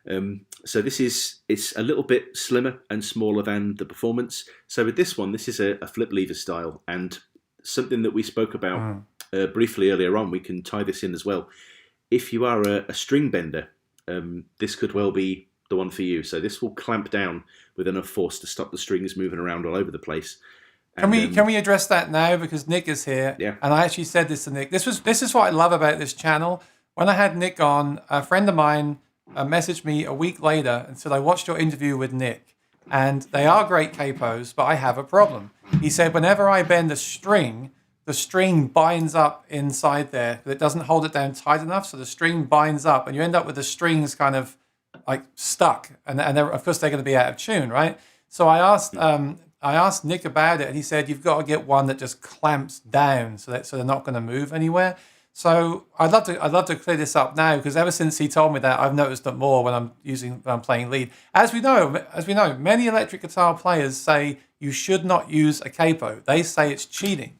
So it's a little bit slimmer and smaller than the Performance. So with this one, this is a flip lever style, and something that we spoke about briefly earlier on. We can tie this in as well. If you are a string bender, this could well be the one for you. So this will clamp down with enough force to stop the strings moving around all over the place. And, Can we address that now, because Nick is here? Yeah. And I actually said this to Nick. This is what I love about this channel. When I had Nick on, a friend of mine messaged me a week later and said, I watched your interview with Nick, and they are great capos, but I have a problem. He said, whenever I bend a string, the string binds up inside there, but it doesn't hold it down tight enough, so the string binds up, and you end up with the strings kind of like stuck, and of course they're going to be out of tune, right? So I asked Nick about it, and he said you've got to get one that just clamps down, so they're not going to move anywhere. So I'd love to clear this up now, because ever since he told me that, I've noticed it more when I'm playing lead. As we know, many electric guitar players say you should not use a capo. They say it's cheating.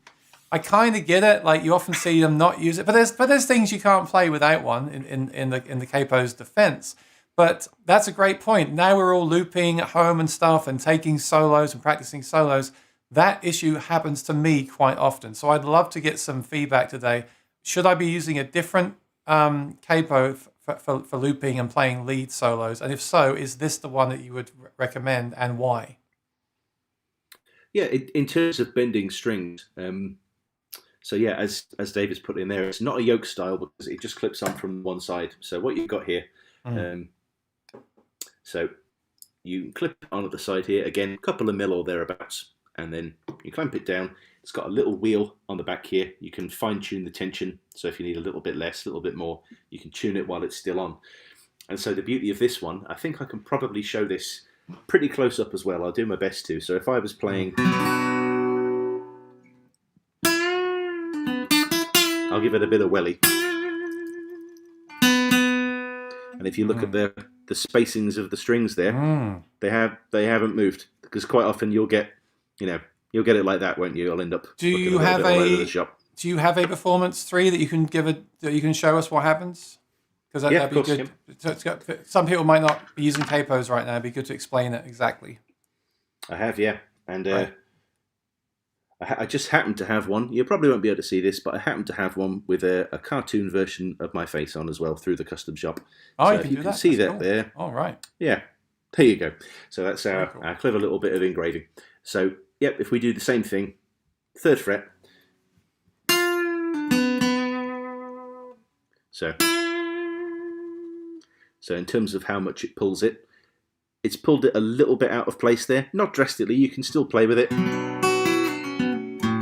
I kind of get it. Like, you often see them not use it, but there's things you can't play without one in the capo's defense. But that's a great point. Now we're all looping at home and stuff and taking solos and practicing solos. That issue happens to me quite often. So I'd love to get some feedback today. Should I be using a different capo for looping and playing lead solos? And if so, is this the one that you would recommend, and why? Yeah, in terms of bending strings, so yeah, as David's put in there, it's not a yoke style because it just clips on from one side. So what you've got here, so you clip it on at the side here, again, a couple of mil or thereabouts, and then you clamp it down. It's got a little wheel on the back here. You can fine tune the tension. So if you need a little bit less, a little bit more, you can tune it while it's still on. And so the beauty of this one, I think I can probably show this pretty close up as well. I'll do my best to. So if I was playing, I'll give it a bit of welly. And if you look at the spacings of the strings there, they haven't moved, because quite often you'll get it like that, won't you? You'll end up Do you have a Performance 3 that you can show us what happens? Because that'd be good. Yeah. Some people might not be using capos right now. It'd be good to explain it exactly. I have, yeah. And I just happen to have one. You probably won't be able to see this, but I happen to have one with a cartoon version of my face on as well through the custom shop. Oh, so you if can you do can that. see That's that cool. there. All right. Yeah, there you go. So that's our cool. clever little bit of engraving. So, yep, if we do the same thing, 3rd fret. So in terms of how much it pulls it, it's pulled it a little bit out of place there. Not drastically, you can still play with it.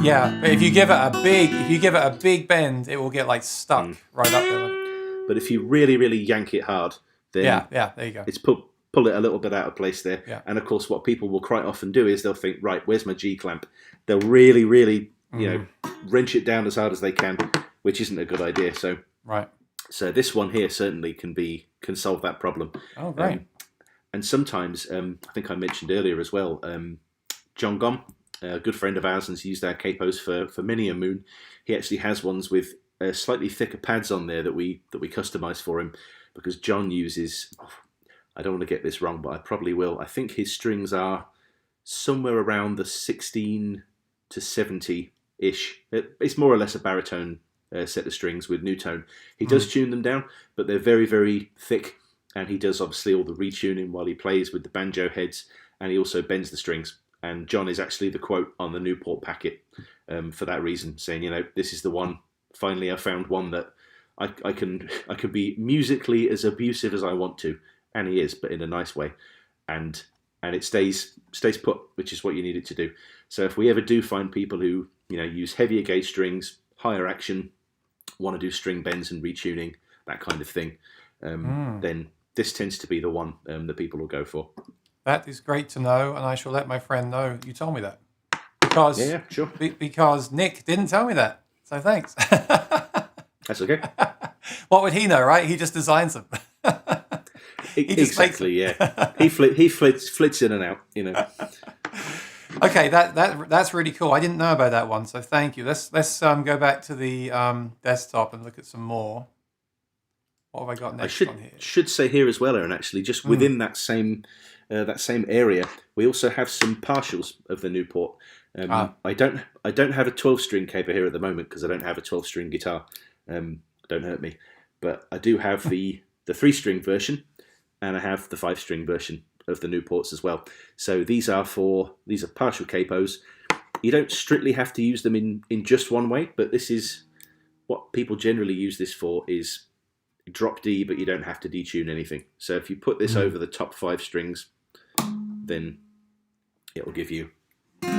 Yeah, but if you give it a big bend, it will get like stuck right up there. But if you really, really yank it hard, then yeah, there you go. It's pull it a little bit out of place there. Yeah. And of course, what people will quite often do is they'll think, right, where's my G clamp? They'll really, really, wrench it down as hard as they can, which isn't a good idea. So right. So this one here certainly can solve that problem. Oh, great. And sometimes, I think I mentioned earlier as well, John Gom, a good friend of ours, and he's used our capos for many a moon. He actually has ones with slightly thicker pads on there that we customise for him, because John uses, I don't want to get this wrong, but I probably will. I think his strings are somewhere around the 16 to 70-ish. It's more or less a baritone set of strings with new tone. He does tune them down, but they're very, very thick, and he does obviously all the retuning while he plays with the banjo heads, and he also bends the strings. And John is actually the quote on the Newport packet for that reason, saying, this is the one. Finally, I found one that I can be musically as abusive as I want to, and he is, but in a nice way, and it stays put, which is what you need it to do. So if we ever do find people who use heavier gauge strings, higher action, want to do string bends and retuning, that kind of thing, then this tends to be the one that people will go for. That is great to know, and I shall let my friend know you told me that. Because yeah, sure. Because Nick didn't tell me that, so thanks. That's okay. What would he know, right? He just designs them. Exactly, yeah. He flits in and out, Okay, that's really cool. I didn't know about that one, so thank you. Let's go back to the desktop and look at some more. What have I got I next on here? should say here as well, Aaron. Actually, just within that same area, we also have some partials of the Newport. I don't have a 12-string capo here at the moment because I don't have a 12-string guitar. Don't hurt me, but I do have the 3-string version, and I have the 5-string version of the Newports as well. So these are partial capos. You don't strictly have to use them in just one way, but this is what people generally use this for, is drop D, but you don't have to detune anything. So if you put this over the top 5 strings, then it will give you. So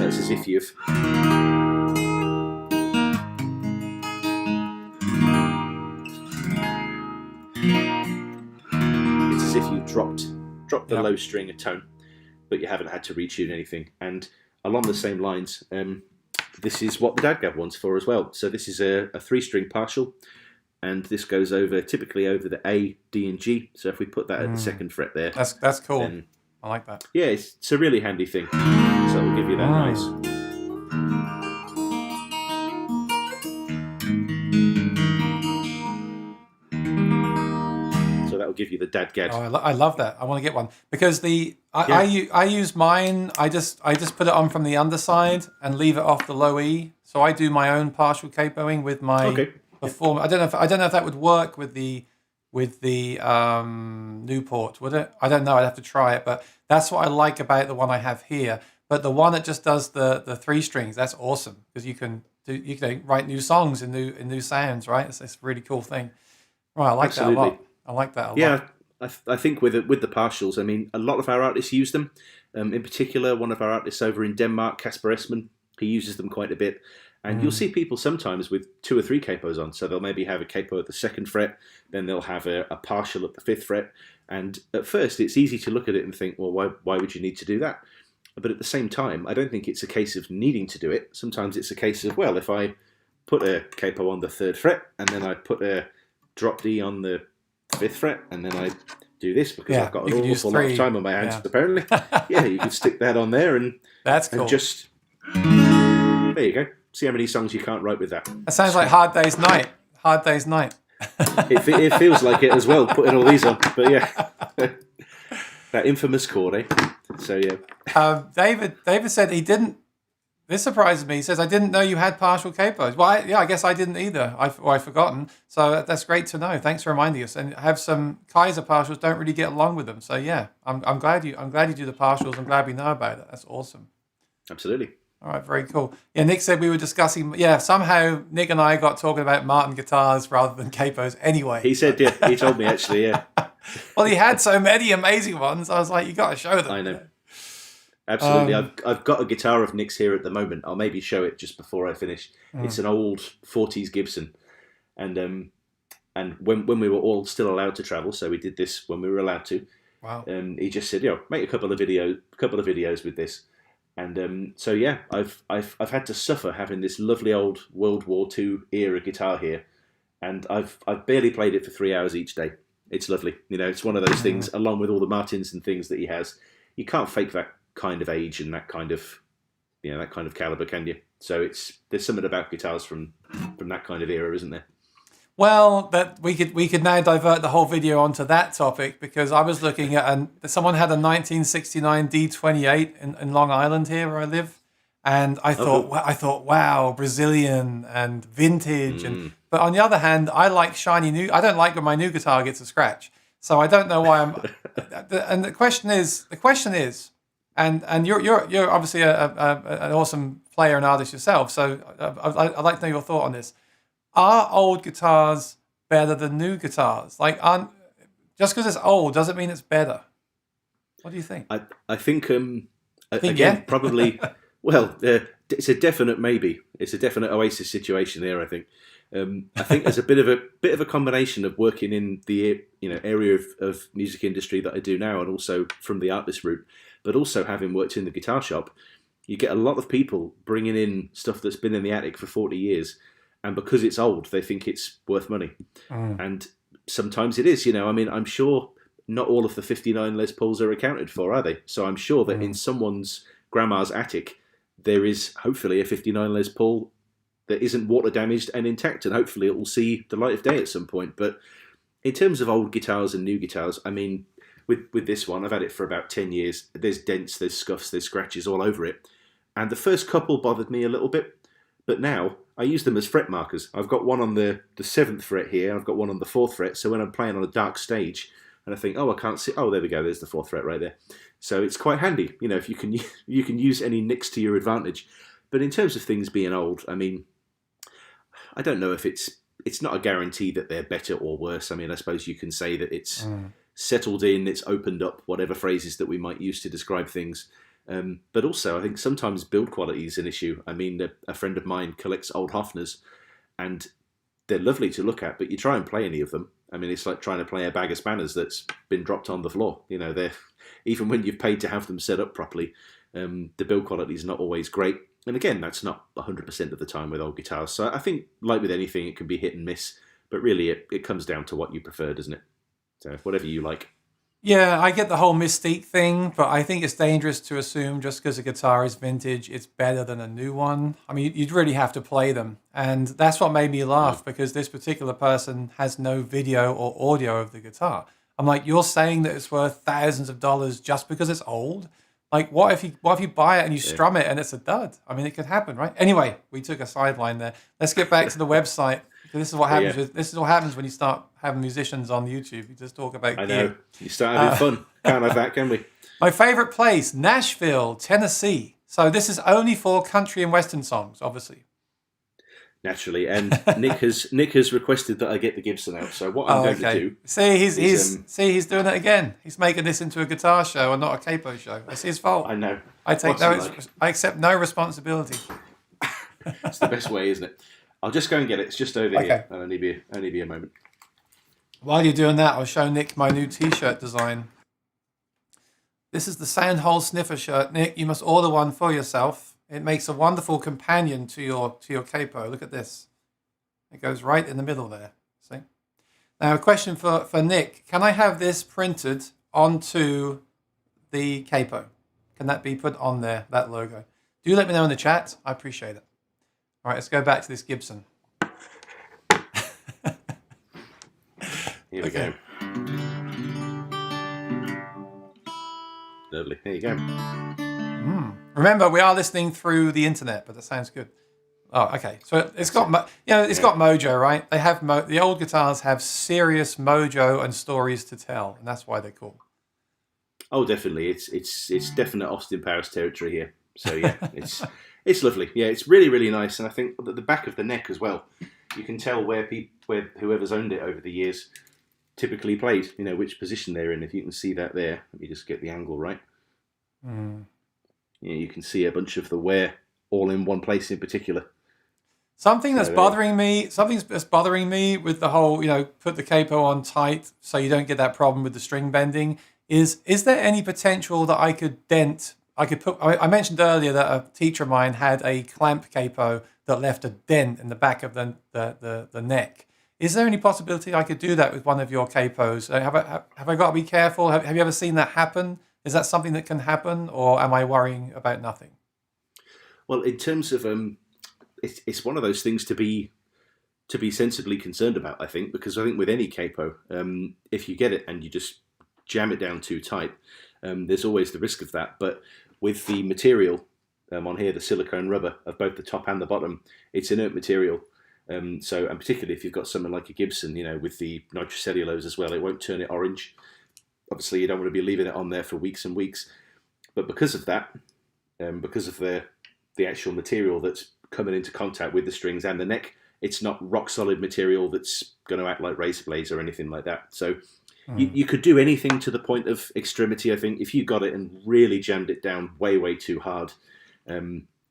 it's as if you've. It's as if you've dropped the low string a tone, but you haven't had to retune anything. And along the same lines, this is what the dadgad one's for as well. So this is a 3-string partial, and this goes typically over the A, D, and G. So if we put that at the 2nd fret there, That's cool. Then, I like that. Yeah, it's a really handy thing. So it'll give you that nice. So that'll give you the dadgad. Oh, I love that. I want to get one because I use mine. I just put it on from the underside and leave it off the low E. So I do my own partial capoing with my perform. I don't know if that would work with the Newport, would it? I don't know. I'd have to try it, but that's what I like about the one I have here. But the one that just does the 3 strings, that's awesome because you can write new songs and new sounds, right? It's a really cool thing. Right, I like that a lot. I like that a lot. Yeah, I think with the partials, I mean, a lot of our artists use them. In particular, one of our artists over in Denmark, Casper Esman, he uses them quite a bit. And you'll see people sometimes with 2 or 3 capos on. So they'll maybe have a capo at the 2nd fret, then they'll have a partial at the 5th fret. And at first, it's easy to look at it and think, well, why would you need to do that? But at the same time, I don't think it's a case of needing to do it. Sometimes it's a case of, well, if I put a capo on the 3rd fret, and then I put a drop D on the 5th fret, and then I do this because I've got an awful lot of time on my hands, apparently. Yeah, you can stick that on there, and that's cool. And just there you go. See how many songs you can't write with that. That sounds like Hard Day's Night. Hard Day's Night. It feels like it as well, putting all these on. But yeah, that infamous chord, eh? So yeah. David said he didn't. This surprises me. He says, I didn't know you had partial capos. Well, I guess I didn't either. I've forgotten. So that's great to know. Thanks for reminding us. And have some Kaiser partials don't really get along with them. So yeah, I'm glad you do the partials. I'm glad we know about it. That's awesome. Absolutely. All right, very cool. Yeah, Nick said we were discussing. Yeah, somehow Nick and I got talking about Martin guitars rather than capos. Anyway, he said, yeah, he told me actually, yeah. Well, he had so many amazing ones. I was like, you got to show them. I know. Absolutely. I've got a guitar of Nick's here at the moment. I'll maybe show it just before I finish. It's an old 40s Gibson, and when we were all still allowed to travel, so we did this when we were allowed to. Wow. He just said, make a couple of videos with this. And so yeah, I've had to suffer having this lovely old World War II era guitar here, and I've barely played it for 3 hours each day. It's lovely, It's one of those things, along with all the Martins and things that he has. You can't fake that kind of age and that kind of caliber, can you? So there's something about guitars from that kind of era, isn't there? Well, that we could now divert the whole video onto that topic because I was looking at someone had a 1969 D28 in Long Island here where I live, and I thought, wow, Brazilian and vintage, but on the other hand, I like shiny new. I don't like when my new guitar gets a scratch, so I don't know why I'm. And the question is, and you're obviously an awesome player and artist yourself, so I'd like to know your thought on this. Are old guitars better than new guitars? Just because it's old doesn't mean it's better. What do you think? I think again, probably. Well, it's a definite maybe. It's a definite Oasis situation there. I think there's a bit of a combination of working in the area of music industry that I do now, and also from the artist route, but also having worked in the guitar shop, you get a lot of people bringing in stuff that's been in the attic for 40 years. And because it's old, they think it's worth money. And sometimes it is, I mean, I'm sure not all of the 59 Les Pauls are accounted for, are they? So I'm sure that in someone's grandma's attic, there is hopefully a 59 Les Paul that isn't water damaged and intact, and hopefully it will see the light of day at some point. But in terms of old guitars and new guitars, I mean, with this one, I've had it for about 10 years. There's dents, there's scuffs, there's scratches all over it. And the first couple bothered me a little bit, but now I use them as fret markers. I've got one on the 7th fret here, I've got one on the 4th fret, so when I'm playing on a dark stage, and I think, oh, I can't see, oh, there we go, there's the 4th fret right there. So it's quite handy, you know, if you can use any nicks to your advantage. But in terms of things being old, I mean, I don't know if it's not a guarantee that they're better or worse. I mean, I suppose you can say that it's settled in, it's opened up, whatever phrases that we might use to describe things. But also, I think sometimes build quality is an issue. I mean, a friend of mine collects old Hofners, and they're lovely to look at, but you try and play any of them. I mean, it's like trying to play a bag of spanners that's been dropped on the floor. You know, they're even when you've paid to have them set up properly, the build quality is not always great. And again, that's not 100% of the time with old guitars. So I think, like with anything, it can be hit and miss. But really, it comes down to what you prefer, doesn't it? So whatever you like. Yeah, I get the whole mystique thing, but I think it's dangerous to assume just because a guitar is vintage, it's better than a new one. I mean, you'd really have to play them. And that's what made me laugh, because this particular person has no video or audio of the guitar. I'm like, you're saying that it's worth thousands of dollars just because it's old? Like, what if you buy it and you strum it and it's a dud? I mean, it could happen, right? Anyway, we took a sideline there. Let's get back to the website. This is what happens. This is what happens when you start having musicians on YouTube. You just talk about I gear. know. You start having fun. Can't have that, can we? My favorite place, Nashville, Tennessee. So this is only for country and western songs, obviously. Naturally, and Nick has requested that I get the Gibson out. So what I'm going to do? See, he's doing it again. He's making this into a guitar show and not a capo show. It's his fault. I know. I accept no responsibility. It's the best way, isn't it? I'll just go and get it. It's just over here. I'll only be a moment. While you're doing that, I'll show Nick my new T-shirt design. This is the Sandhole Sniffer shirt. Nick, you must order one for yourself. It makes a wonderful companion to your capo. Look at this. It goes right in the middle there. See? Now, a question for Nick. Can I have this printed onto the capo? Can that be put on there, that logo? Do let me know in the chat. I appreciate it. All right, let's go back to this Gibson. Here we go. Lovely. There you go. Remember, we are listening through the internet, but that sounds good. Oh, okay. So it's got, got mojo, right? They have the old guitars have serious mojo and stories to tell, and that's why they're cool. Oh, definitely. It's definite Austin Powers territory here. So yeah, it's lovely. Yeah, it's really, really nice, and I think at the back of the neck as well, you can tell where whoever's owned it over the years typically played. You know which position they're in. If you can see that there, let me just get the angle right. Yeah, you can see a bunch of the wear all in one place in particular. Something that's bothering me with the whole, put the capo on tight so you don't get that problem with the string bending. Is there any potential that I could dent? I mentioned earlier that a teacher of mine had a clamp capo that left a dent in the back of the neck. Is there any possibility I could do that with one of your capos? Have I got to be careful? Have you ever seen that happen? Is that something that can happen, or am I worrying about nothing? Well, in terms of it's one of those things to be sensibly concerned about, I think, because I think with any capo, if you get it and you just jam it down too tight, there's always the risk of that. But with the material on here, the silicone rubber of both the top and the bottom, it's inert material. So, and particularly if you've got something like a Gibson, with the nitrocellulose as well, it won't turn it orange. Obviously, you don't want to be leaving it on there for weeks and weeks. But because of that, because of the actual material that's coming into contact with the strings and the neck, it's not rock solid material that's going to act like razor blades or anything like that. So you could do anything to the point of extremity, I think. If you got it and really jammed it down way, way too hard,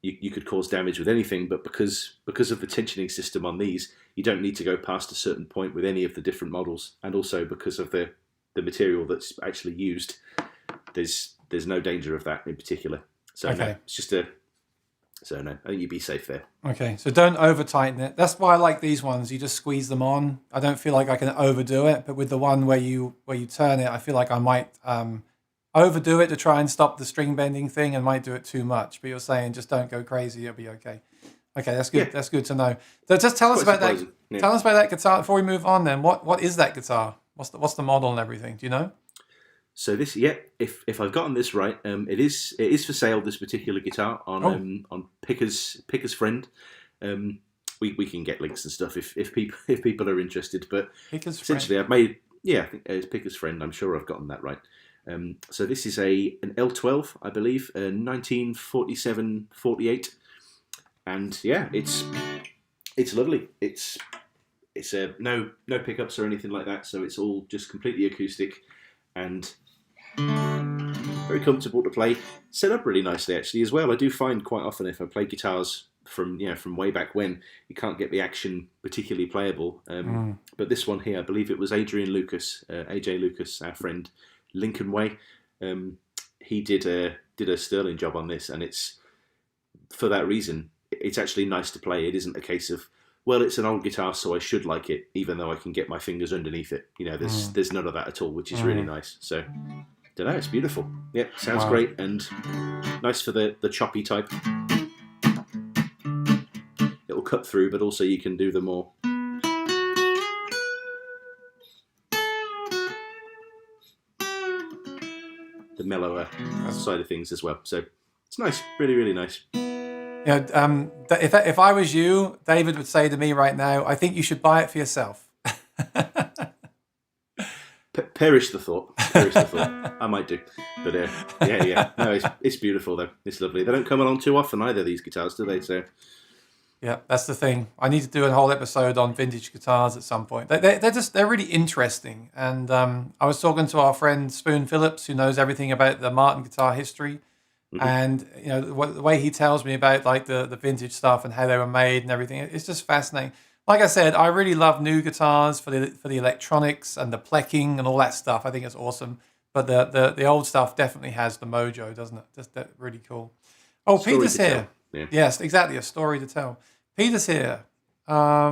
you could cause damage with anything. But because of the tensioning system on these, you don't need to go past a certain point with any of the different models. And also because of the material that's actually used, there's no danger of that in particular. So no, it's just I think you'd be safe there. Okay, so don't over tighten it. That's why I like these ones. You just squeeze them on. I don't feel like I can overdo it, but with the one where you turn it, I feel like I might overdo it to try and stop the string bending thing and might do it too much. But you're saying just don't go crazy, it'll be okay. Okay, that's Yeah, good. That's good to know. So just tell us quite about that. surprising. Yeah. Tell us about that guitar before we move on. Then, what is that guitar? What's the model and everything? Do you know? So this, yeah, if I've gotten this right, it is for sale. This particular guitar Oh, on Picker's Friend. Um, we can get links and stuff if people are interested. But Picker's Friend. essentially, I've made, yeah, I think it's Picker's Friend. I'm sure I've gotten that right. So this is an L12, I believe, 1947-48, and yeah, it's lovely. It's no pickups or anything like that, so it's all just completely acoustic and very comfortable to play. Set up really nicely actually as well. I do find quite often if I play guitars from way back when, you can't get the action particularly playable. Mm. But this one here, I believe it was Adrian Lucas, AJ Lucas, our friend, Lincoln Way. He did a sterling job on this, and it's for that reason. It's actually nice to play. It isn't a case of, well, it's an old guitar, so I should like it, even though I can get my fingers underneath it. There's none of that at all, which is really nice. So, don't know, it's beautiful. Yeah, sounds great and nice for the choppy type. It'll cut through, but also you can do the more the mellower side of things as well. So it's nice, really, really nice. If I was you, David would say to me right now, I think you should buy it for yourself. Perish the thought. I might do, but yeah. No, it's beautiful though. It's lovely. They don't come along too often either. These guitars, do they? So Yeah, that's the thing. I need to do a whole episode on vintage guitars at some point. They're really interesting. And I was talking to our friend Spoon Phillips, who knows everything about the Martin guitar history. Mm-hmm. And the way he tells me about like the vintage stuff and how they were made and everything, it's just fascinating. Like I said, I really love new guitars for the electronics and the plecking and all that stuff. I think it's awesome. But the old stuff definitely has the mojo, doesn't it? Just that really cool. Oh, Story Peter's to here. tell. Yeah. Yes, exactly, a story to tell. Peter's here. What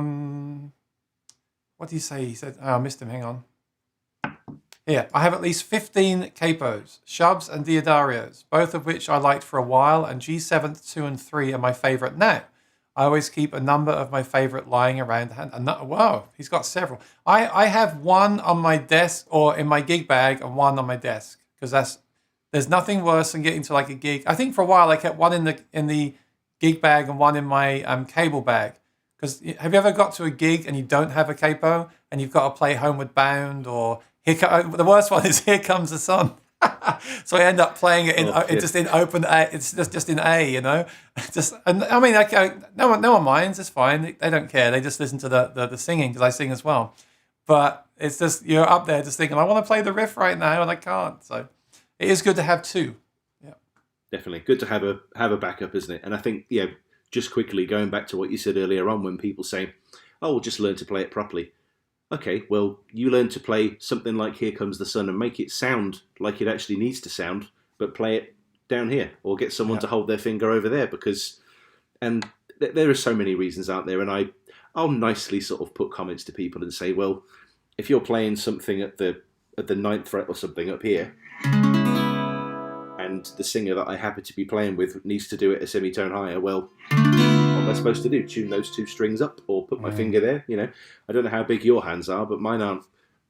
did he say? He said, oh, I missed him. Hang on. Here, I have at least 15 Capos, Shubs and Diodarios, both of which I liked for a while, and G7th 2 and 3 are my favourite now. I always keep a number of my favourite lying around. Wow, he's got several. I have one on my desk or in my gig bag and one on my desk because there's nothing worse than getting to like a gig. I think for a while I kept one in the gig bag and one in my cable bag. Because have you ever got to a gig and you don't have a capo and you've got to play Homeward Bound or the worst one is Here Comes the Sun. So I end up playing it just in open A. It's just in A, and I mean, okay, no one minds. It's fine. They don't care. They just listen to the singing because I sing as well. But it's just you're up there just thinking, I want to play the riff right now and I can't. So it is good to have two. Yeah, Definitely good to have a backup, isn't it? And I think just quickly going back to what you said earlier on, when people say, "Oh, we'll just learn to play it properly." Okay, well, you learn to play something like Here Comes the Sun and make it sound like it actually needs to sound, but play it down here or get someone to hold their finger over there and there are so many reasons out there. And I'll nicely sort of put comments to people and say, well, if you're playing something at the ninth fret or something up here, and the singer that I happen to be playing with needs to do it a semitone higher, well, what am I supposed to do? Tune those two strings up or put my finger there? I don't know how big your hands are, but mine aren't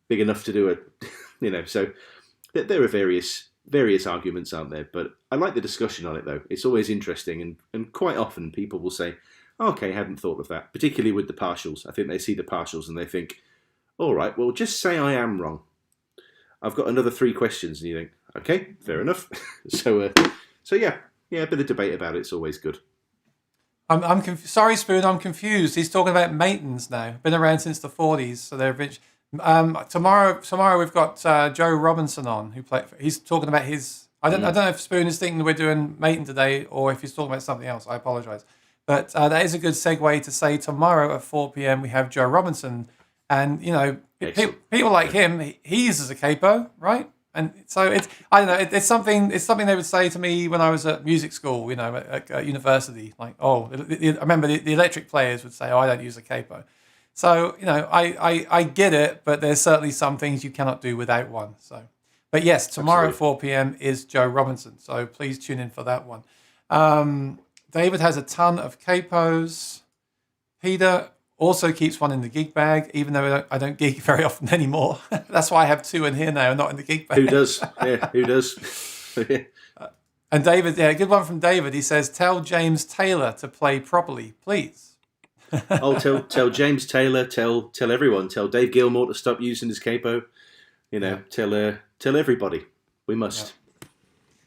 big enough to do it. So there are various arguments out there, but I like the discussion on it though. It's always interesting, and quite often people will say, okay, hadn't thought of that, particularly with the partials. I think they see the partials and they think, all right, well, just say I am wrong. I've got another 3 questions, and you think, okay, fair enough. So yeah, a bit of debate about it's always good. Sorry, Spoon, I'm confused. He's talking about Maitons now. Been around since the 40s, so they're rich. Tomorrow we've got Joe Robinson on, who played. He's talking about his. I don't know if Spoon is thinking we're doing Maton today, or if he's talking about something else. I apologise, but that is a good segue to say tomorrow at 4 p.m. we have Joe Robinson, and people like him. He uses a capo, right? And so I don't know, it's something they would say to me when I was at music school, at university. Like, I remember the electric players would say, oh, I don't use a capo. So, I get it, but there's certainly some things you cannot do without one. So, but yes, tomorrow at 4 p.m. is Joe Robinson. So please tune in for that one. David has a ton of capos. Peter also keeps one in the gig bag, even though I don't gig very often anymore. That's why I have 2 in here now, not in the gig bag. Who does? Yeah, who does? And David, yeah, good one from David. He says, "Tell James Taylor to play properly, please." Oh, tell James Taylor, tell everyone, tell Dave Gilmore to stop using his capo. Tell everybody. We must.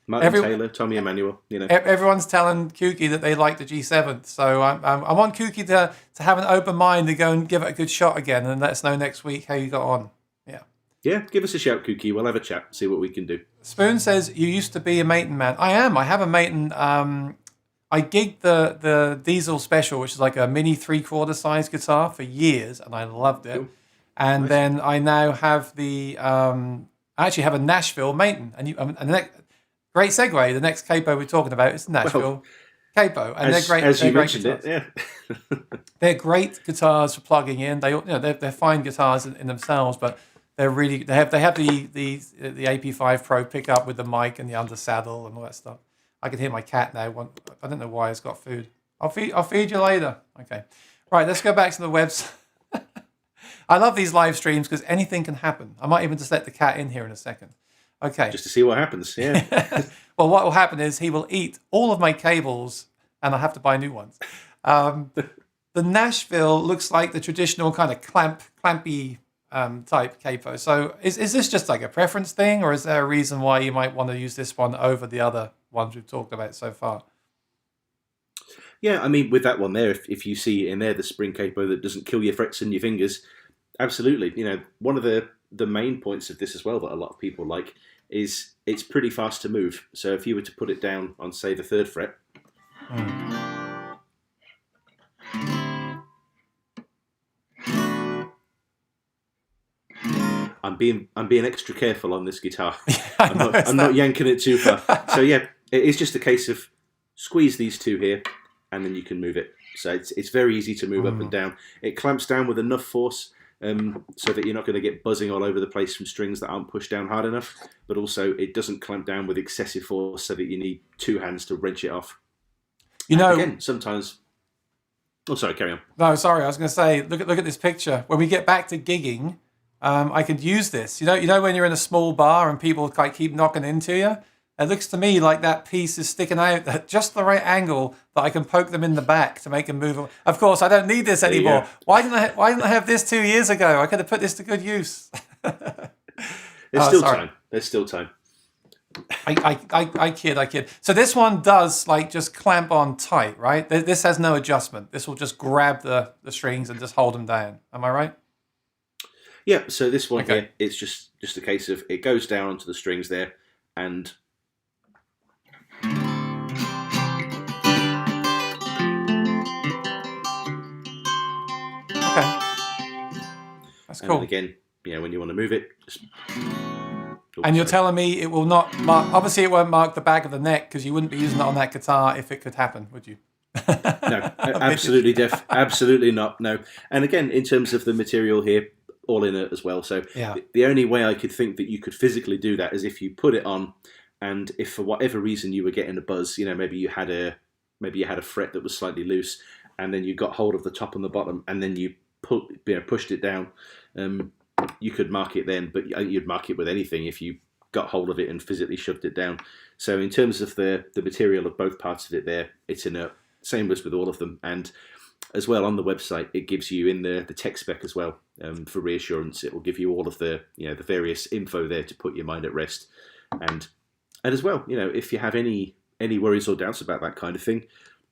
Martin Taylor, Tommy Emmanuel. Everyone's telling Kooky that they like the G7th, so I want Kooky to have an open mind to go and give it a good shot again, and let us know next week how you got on. Yeah, give us a shout, Kooky. We'll have a chat, see what we can do. Spoon says you used to be a Maton man. I am. I have a Maton. I gigged the Diesel Special, which is like a mini 3/4 size guitar for years, and I loved it. Cool. And nice. Then I now have I actually have a Nashville Maton, great segue. The next capo we're talking about is Nashville capo, and they're great. As they're you great mentioned guitars. it, yeah. They're great guitars for plugging in. They're fine guitars in themselves, but they have the AP5 Pro pickup with the mic and the under saddle and all that stuff. I can hear my cat now. I don't know why it's got food. I'll feed you later. Okay, right. Let's go back to the website. I love these live streams because anything can happen. I might even just let the cat in here in a second. Okay. Just to see what happens, yeah. Well, what will happen is he will eat all of my cables and I'll have to buy new ones. The Nashville looks like the traditional kind of clampy type capo. So is this just like a preference thing, or is there a reason why you might want to use this one over the other ones we've talked about so far? Yeah, I mean, with that one there, if you see in there the spring capo that doesn't kill your frets and your fingers, absolutely. One of the main points of this as well that a lot of people like is it's pretty fast to move. So if you were to put it down on, say, the 3rd fret, I'm being extra careful on this guitar. I'm not yanking it too far. So yeah, it is just a case of squeeze these 2 here, and then you can move it. So it's very easy to move up and down. It clamps down with enough force so that you're not going to get buzzing all over the place from strings that aren't pushed down hard enough. But also, it doesn't clamp down with excessive force so that you need 2 hands to wrench it off. Again, sometimes. Oh, sorry, carry on. No, sorry, I was going to say, look at this picture. When we get back to gigging, I could use this. You know when you're in a small bar and people keep knocking into you? It looks to me like that piece is sticking out at just the right angle that I can poke them in the back to make them move. Of course, I don't need this anymore. Why didn't I have this 2 years ago? I could have put this to good use. There's still time. There's still time. I kid. So this one does just clamp on tight, right? This has no adjustment. This will just grab the strings and just hold them down. Am I right? Yeah. So this one here, it's just a case of it goes down onto the strings there, and that's cool. And again, when you want to move it, just. And you're telling me it will not mark. Obviously, it won't mark the back of the neck because you wouldn't be using it on that guitar if it could happen, would you? No, absolutely not. No. And again, in terms of the material here, all in it as well. So the only way I could think that you could physically do that is if you put it on, and if for whatever reason you were getting a buzz, maybe you had a fret that was slightly loose, and then you got hold of the top and the bottom, and then you pushed it down. You could mark it then, but you'd mark it with anything if you got hold of it and physically shoved it down. So in terms of the material of both parts of it there, it's inert. Same as with all of them. And as well, on the website, it gives you in the tech spec as well, for reassurance. It will give you all of the the various info there to put your mind at rest. And as well, if you have any worries or doubts about that kind of thing,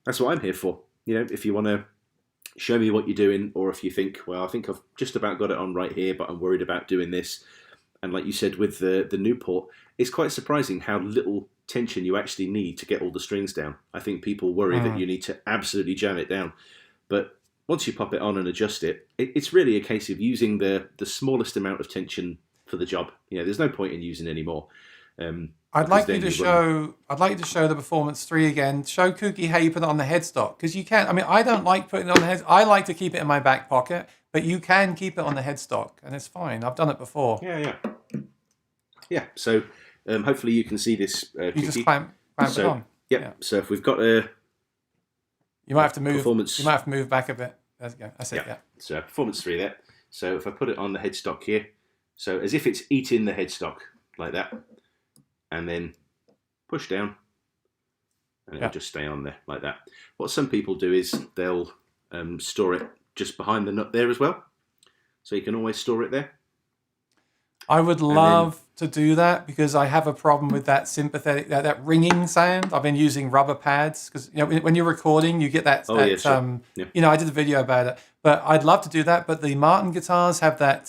that's what I'm here for. If you want to show me what you're doing, or if you think, well, I think I've just about got it on right here, but I'm worried about doing this. And like you said with the Newport, it's quite surprising how little tension you actually need to get all the strings down. I think people worry that you need to absolutely jam it down. But once you pop it on and adjust it, it's really a case of using the smallest amount of tension for the job. There's no point in using any more. I'd like you to show the Performance 3 again. Show Kooky how you put it on the headstock, because you can. I mean, I don't like putting it on the head. I like to keep it in my back pocket, but you can keep it on the headstock, and it's fine. I've done it before. Yeah. So hopefully you can see this. You just clamp it on. Yep. Yeah. So if we've got a You might have to move. Performance. You might have to move back a bit. There you go. That's it. Yeah. So performance 3 there. So if I put it on the headstock here, so as if it's eating the headstock like that, and then push down, and it'll just stay on there like that. What some people do is they'll store it just behind the nut there as well, so you can always store it there. I would love to do that because I have a problem with that sympathetic, that ringing sound. I've been using rubber pads because when you're recording, you get that. I did a video about it, but I'd love to do that. But the Martin guitars have that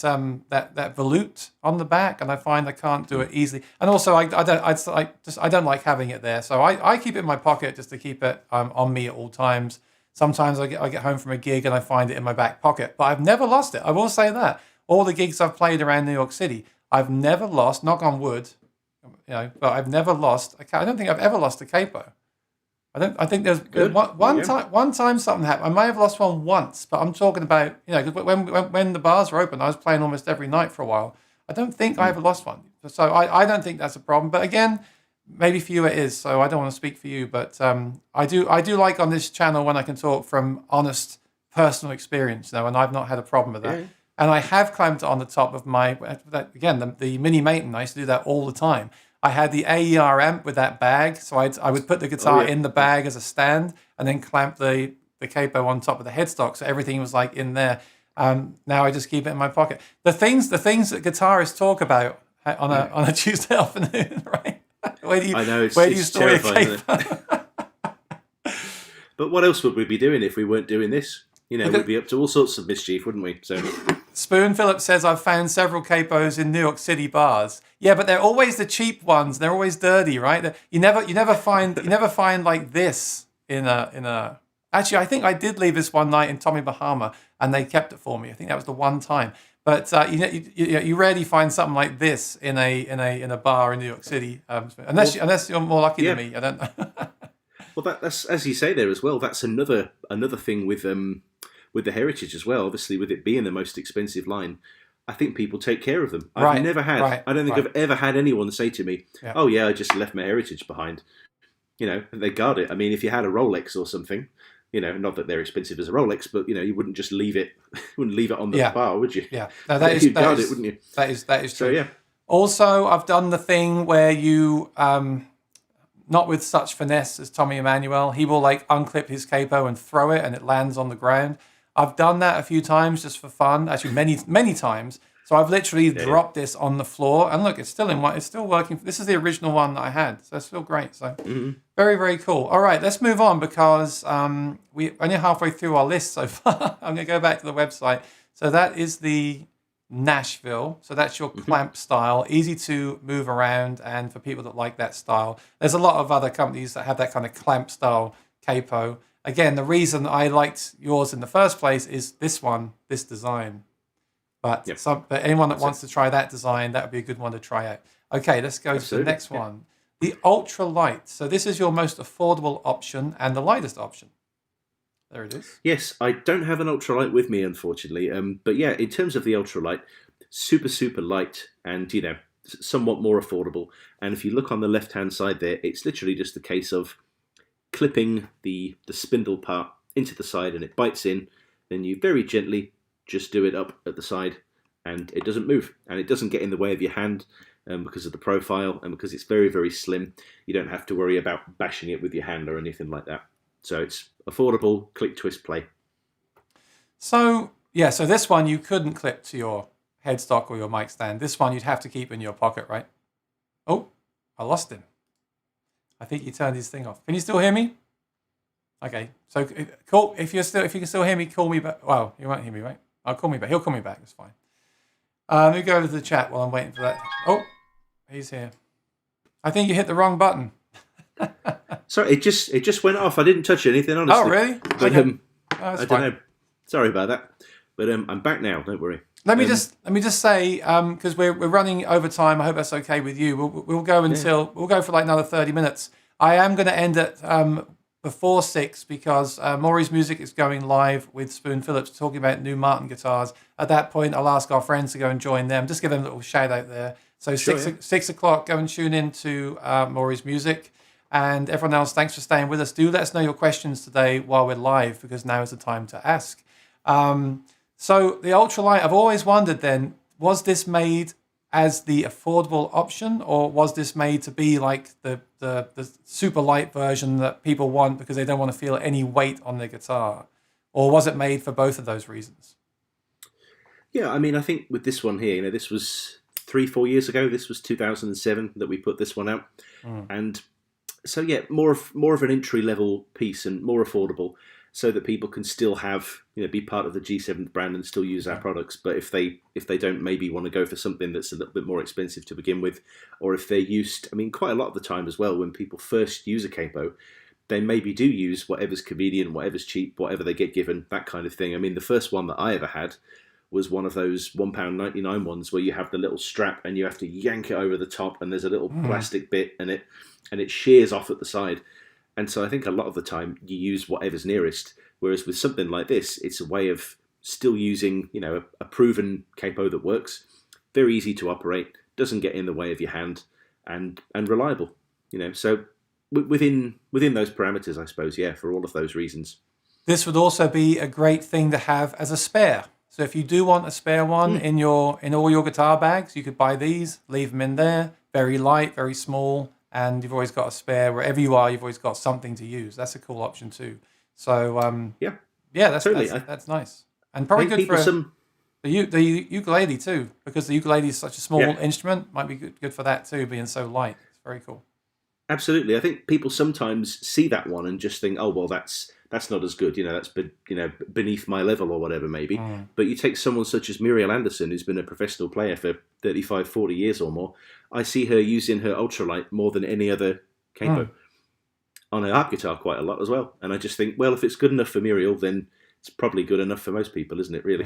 that volute on the back, and I find I can't do it easily. And also, I don't like having it there, so I keep it in my pocket just to keep it on me at all times. Sometimes I get home from a gig and I find it in my back pocket, but I've never lost it. I will say that. All the gigs I've played around New York City, I've never lost, knock on wood, but I've never lost. I don't think I've ever lost a capo. I think there's one time something happened. I may have lost one once, but I'm talking about, when the bars were open, I was playing almost every night for a while. I don't think I ever lost one. So I don't think that's a problem. But again, maybe for you it is. So I don't want to speak for you, but I do like on this channel when I can talk from honest personal experience, and I've not had a problem with that. Yeah. And I have clamped it on the top of my, again, the Mini Maton. I used to do that all the time. I had the AER amp with that bag, so I would put the guitar in the bag as a stand, and then clamp the capo on top of the headstock, so everything was like in there. Now I just keep it in my pocket. The things that guitarists talk about on a Tuesday afternoon, right? Where do you store your capo? But what else would we be doing if we weren't doing this? We'd be up to all sorts of mischief, wouldn't we? So, Spoon Phillips says, I've found several capos in New York City bars. Yeah, but they're always the cheap ones. They're always dirty, right? You never find like this in a. Actually, I think I did leave this one night in Tommy Bahama, and they kept it for me. I think that was the one time. But you rarely find something like this in a bar in New York City, unless you're more lucky than me. I don't know. Well, that's as you say there as well. That's another thing with the Heritage as well. Obviously, with it being the most expensive line, I think people take care of them. I don't think I've ever had anyone say to me, "Oh yeah, I just left my Heritage behind." They guard it. I mean, if you had a Rolex or something, not that they're expensive as a Rolex, but you wouldn't just leave it. Wouldn't leave it on the bar, would you? Yeah, no, you'd guard it, wouldn't you? That is true. So, yeah. Also, I've done the thing where you. Not with such finesse as Tommy Emmanuel. He will unclip his capo and throw it, and it lands on the ground. I've done that a few times just for fun. Actually, many times. So I've literally dropped this on the floor, and look, it's still it's still working. This is the original one that I had, so it's still great. So very, very cool. All right, let's move on because we're only halfway through our list so far. I'm going to go back to the website. So that is the Nashville. So that's your clamp style, easy to move around, and for people that like that style. There's a lot of other companies that have that kind of clamp style capo. Again, the reason I liked yours in the first place is this design. But anyone that wants to try that design, that would be a good one to try out. Okay, let's go to the next one. The Ultra Light. So this is your most affordable option and the lightest option. There it is. Yes, I don't have an ultralight with me, unfortunately. But yeah, in terms of the ultralight, super, super light and, somewhat more affordable. And if you look on the left-hand side there, it's literally just a case of clipping the spindle part into the side and it bites in. Then you very gently just do it up at the side and it doesn't move. And it doesn't get in the way of your hand because of the profile and because it's very, very slim. You don't have to worry about bashing it with your hand or anything like that. So it's affordable, click, twist, play. So this one you couldn't clip to your headstock or your mic stand. This one you'd have to keep in your pocket, right? Oh, I lost him. I think he turned his thing off. Can you still hear me? Okay, so cool. If you can still hear me, call me back. Well, you won't hear me, right? I'll call me back. He'll call me back. It's fine. Let me go over to the chat while I'm waiting for that. Oh, he's here. I think you hit the wrong button. Sorry, it just went off. I didn't touch anything, honestly. Oh, really? But I don't know. Sorry about that. But I'm back now. Don't worry. Let me just say because we're running over time. I hope that's okay with you. We'll go we'll go for like another 30 minutes. I am going to end at before 6 because Maury's Music is going live with Spoon Phillips talking about new Martin guitars. At that point, I'll ask our friends to go and join them. Just give them a little shout out there. So 6 o'clock, go and tune in to Maury's Music. And everyone else, thanks for staying with us. Do let us know your questions today while we're live, because now is the time to ask. So the ultralight, I've always wondered then, was this made as the affordable option, or was this made to be like the super light version that people want because they don't want to feel any weight on their guitar? Or was it made for both of those reasons? Yeah, I mean, I think with this one here, this was 3-4 years ago. This was 2007 that we put this one out. And so, yeah, more of an entry-level piece and more affordable, so that people can still have, be part of the G7th brand and still use our products. But if they don't maybe want to go for something that's a little bit more expensive to begin with, or if they're used, quite a lot of the time as well, when people first use a Capo, they maybe do use whatever's convenient, whatever's cheap, whatever they get given, that kind of thing. The first one that I ever had was one of those £1.99 ones where you have the little strap and you have to yank it over the top, and there's a little plastic bit and it shears off at the side. And so I think a lot of the time you use whatever's nearest. Whereas with something like this, it's a way of still using, a proven Capo that works, very easy to operate, doesn't get in the way of your hand, and reliable. So within those parameters, I suppose, yeah, for all of those reasons. This would also be a great thing to have as a spare. So if you do want a spare one in all your guitar bags, you could buy these, leave them in there, very light, very small, and you've always got a spare. Wherever you are, you've always got something to use. That's a cool option too. So that's nice, and probably good for the ukulele too, because the ukulele is such a small instrument. Might be good for that too, being so light. It's very cool. Absolutely. I think people sometimes see that one and just think, oh, well, that's not as good. That's beneath my level or whatever, maybe. But you take someone such as Muriel Anderson, who's been a professional player for 35, 40 years or more. I see her using her ultralight more than any other Capo on her harp guitar quite a lot as well. And I just think, well, if it's good enough for Muriel, then it's probably good enough for most people, isn't it, really?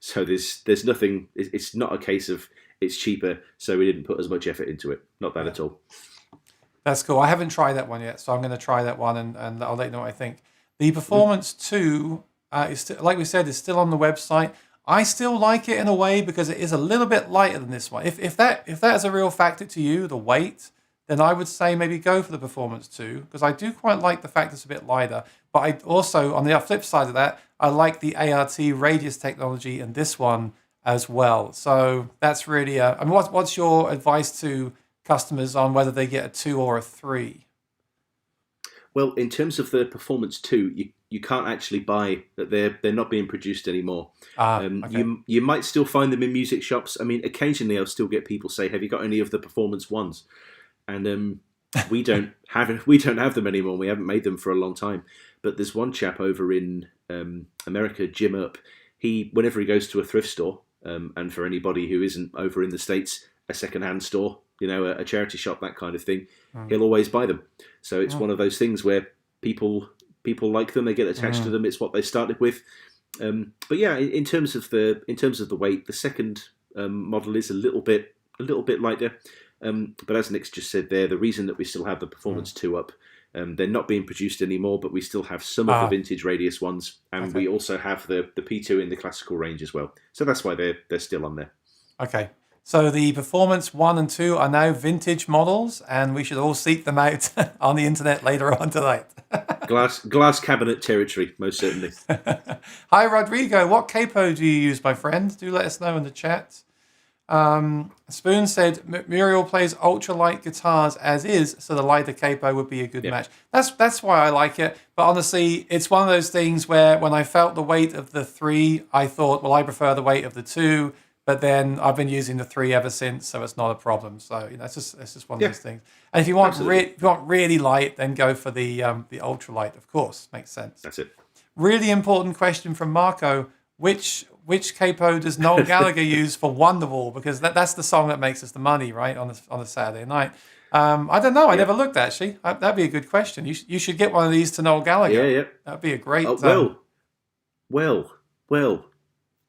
So there's nothing, it's not a case of it's cheaper, so we didn't put as much effort into it. Not that at all. That's cool. I haven't tried that one yet, so I'm going to try that one, and I'll let you know what I think. The Performance 2, like we said, is still on the website. I still like it in a way because it is a little bit lighter than this one. If that is a real factor to you, the weight, then I would say maybe go for the Performance 2, because I do quite like the fact it's a bit lighter. But I also, on the flip side of that, I like the ART radius technology in this one as well. So that's really what's your advice to customers on whether they get a 2 or a 3? Well, in terms of the Performance 2, you can't actually buy that. They're not being produced anymore. Okay. You might still find them in music shops. Occasionally I'll still get people say, "Have you got any of the Performance 1s?" And we don't have them anymore. We haven't made them for a long time. But there's one chap over in America, Jim Up. Whenever he goes to a thrift store, and for anybody who isn't over in the States, a second-hand store, a charity shop, that kind of thing, he'll always buy them. So it's one of those things where people like them, they get attached to them. It's what they started with. But yeah, in terms of the weight, the second model is a little bit lighter. But as Nick's just said there, the reason that we still have the Performance 2 up, they're not being produced anymore, but we still have some of the vintage radius ones, and we also have the P2 in the classical range as well. So that's why they're still on there. Okay. So the Performance 1 and 2 are now vintage models, and we should all seek them out on the internet later on tonight. glass cabinet territory, most certainly. Hi, Rodrigo. What Capo do you use, my friend? Do let us know in the chat. Spoon said Muriel plays ultralight guitars as is, so the lighter Capo would be a good match. That's why I like it. But honestly, it's one of those things where when I felt the weight of the 3, I thought, well, I prefer the weight of the 2. But then I've been using the 3 ever since, so it's not a problem. So it's just one of those things. And if you want really light, then go for the ultralight. Of course, makes sense. That's it. Really important question from Marco: Which Capo does Noel Gallagher use for Wonderwall? Because that's the song that makes us the money, right? On a Saturday night. I don't know. I never looked actually. That'd be a good question. You should get one of these to Noel Gallagher. Yeah. That'd be a great. Well.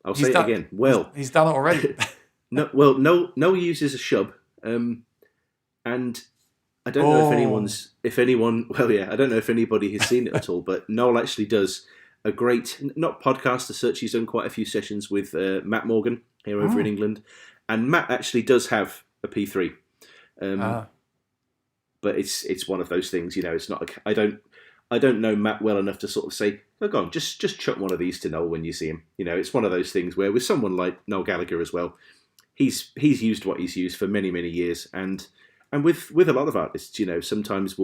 I'll say it again. Well, he's done it already. Noel uses a shub, and I don't know if I don't know if anybody has seen it at all, but Noel actually does a great, not podcast as such. He's done quite a few sessions with Matt Morgan here over in England, and Matt actually does have a P3. but it's one of those things. It's not. I don't know Matt well enough to sort of say, oh, go on, just chuck one of these to Noel when you see him. It's one of those things where with someone like Noel Gallagher as well, he's used what he's used for many, many years, and with a lot of artists, sometimes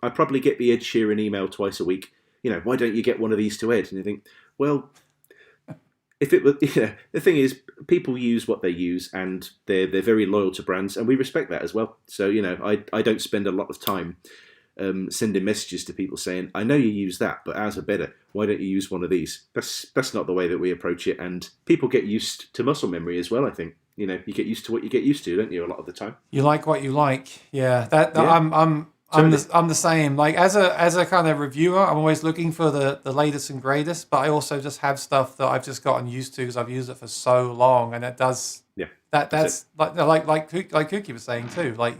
I probably get the Ed Sheeran email twice a week. Why don't you get one of these to Ed? And you think, well, if it were, the thing is, people use what they use, and they're very loyal to brands, and we respect that as well. So I don't spend a lot of time sending messages to people saying, I know you use that, but ours are better. Why don't you use one of these? That's not the way that we approach it, and people get used to muscle memory as well. I think you get used to what you get used to, don't you? A lot of the time, you like what you like. Yeah, Yeah. I'm the same. Like as a kind of reviewer, I'm always looking for the latest and greatest, but I also just have stuff that I've just gotten used to because I've used it for so long, and it does. Yeah, that's like Kooky was saying too. Like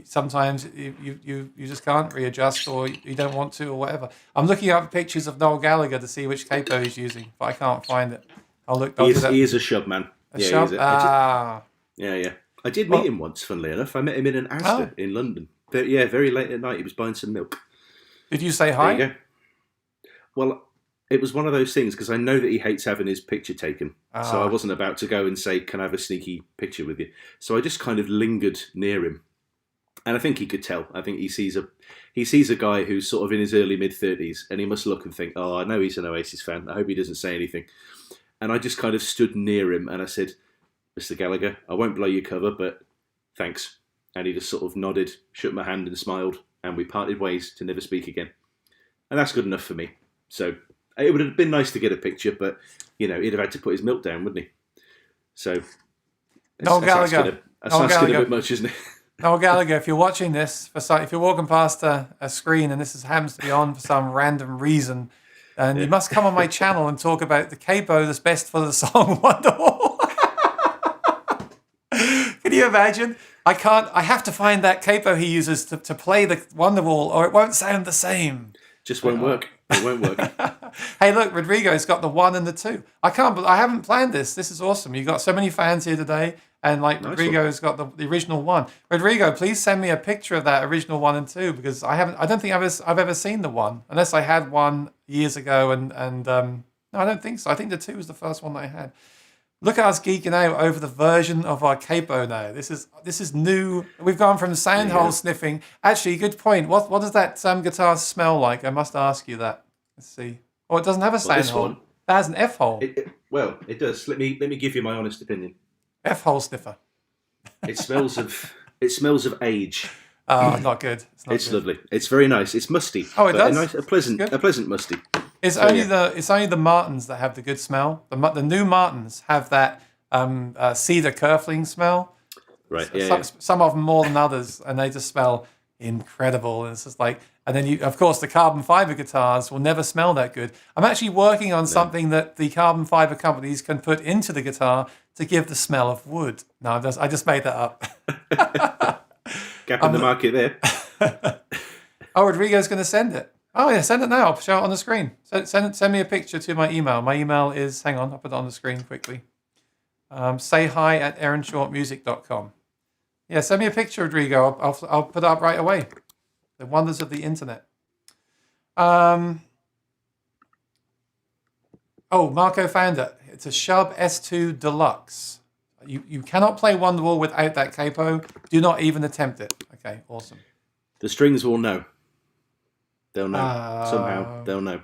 sometimes you just can't readjust, or you don't want to, or whatever. I'm looking up pictures of Noel Gallagher to see which capo he's using, but I can't find it. He is a shub man. Shub? Yeah. I did meet him once, funnily enough. I met him in an Asda in London. But very late at night, he was buying some milk. Did you say hi? There you go. Well, it was one of those things, because I know that he hates having his picture taken. So I wasn't about to go and say, can I have a sneaky picture with you? So I just kind of lingered near him. And I think he could tell. I think he sees a guy who's sort of in his early mid-30s, and he must look and think, oh, I know he's an Oasis fan. I hope he doesn't say anything. And I just kind of stood near him, and I said, Mr. Gallagher, I won't blow your cover, but thanks. And he just sort of nodded, shook my hand and smiled, and we parted ways to never speak again. And that's good enough for me. So it would have been nice to get a picture, but, he'd have had to put his milk down, wouldn't he? So Noel Gallagher. That's asking a bit much, isn't it? Noel Gallagher, if you're watching this, if you're walking past a screen and this happens to be on for some random reason, and you must come on my channel and talk about the capo that's best for the song Wonderwall. Can you imagine? I have to find that capo he uses to play the Wonderwall, or it won't sound the same. Just won't work. It won't work. Hey, look, Rodrigo's got the 1 and the 2. I haven't planned this. This is awesome. You've got so many fans here today, and nice Rodrigo's got the original 1. Rodrigo, please send me a picture of that original 1 and 2, because I don't think I've ever seen the 1, unless I had one years ago, and no, I don't think so. I think the 2 was the first one that I had. Look at us geeking out over the version of our capo now. This is new. We've gone from sound hole sniffing. Actually, good point. What does that guitar smell like? I must ask you that. Let's see. Oh, it doesn't have a sound hole. It has an F hole. It does. Let me give you my honest opinion. F hole sniffer. It smells of age. Oh, not good. It's lovely. It's very nice. It's musty. Oh, it does. A pleasant musty. It's only the Martins that have the good smell. The new Martins have that cedar kerfling smell. Right. Some of them more than others, and they just smell incredible. And it's just like, and then of course, the carbon fiber guitars will never smell that good. I'm actually working on something that the carbon fiber companies can put into the guitar to give the smell of wood. No, I just made that up. Gap in the market there. Oh, Rodrigo's going to send it. Oh yeah, send it now. I'll show it on the screen. Send me a picture to my email. My email is, hang on, I'll put it on the screen quickly. Say hi at aaronshortmusic.com. Yeah, send me a picture, Rodrigo. I'll put it up right away. The wonders of the internet. Oh, Marco found it. It's a Shub S2 Deluxe. You cannot play Wonderwall without that capo. Do not even attempt it. Okay, awesome. The strings will know. They'll know. Somehow, they'll know.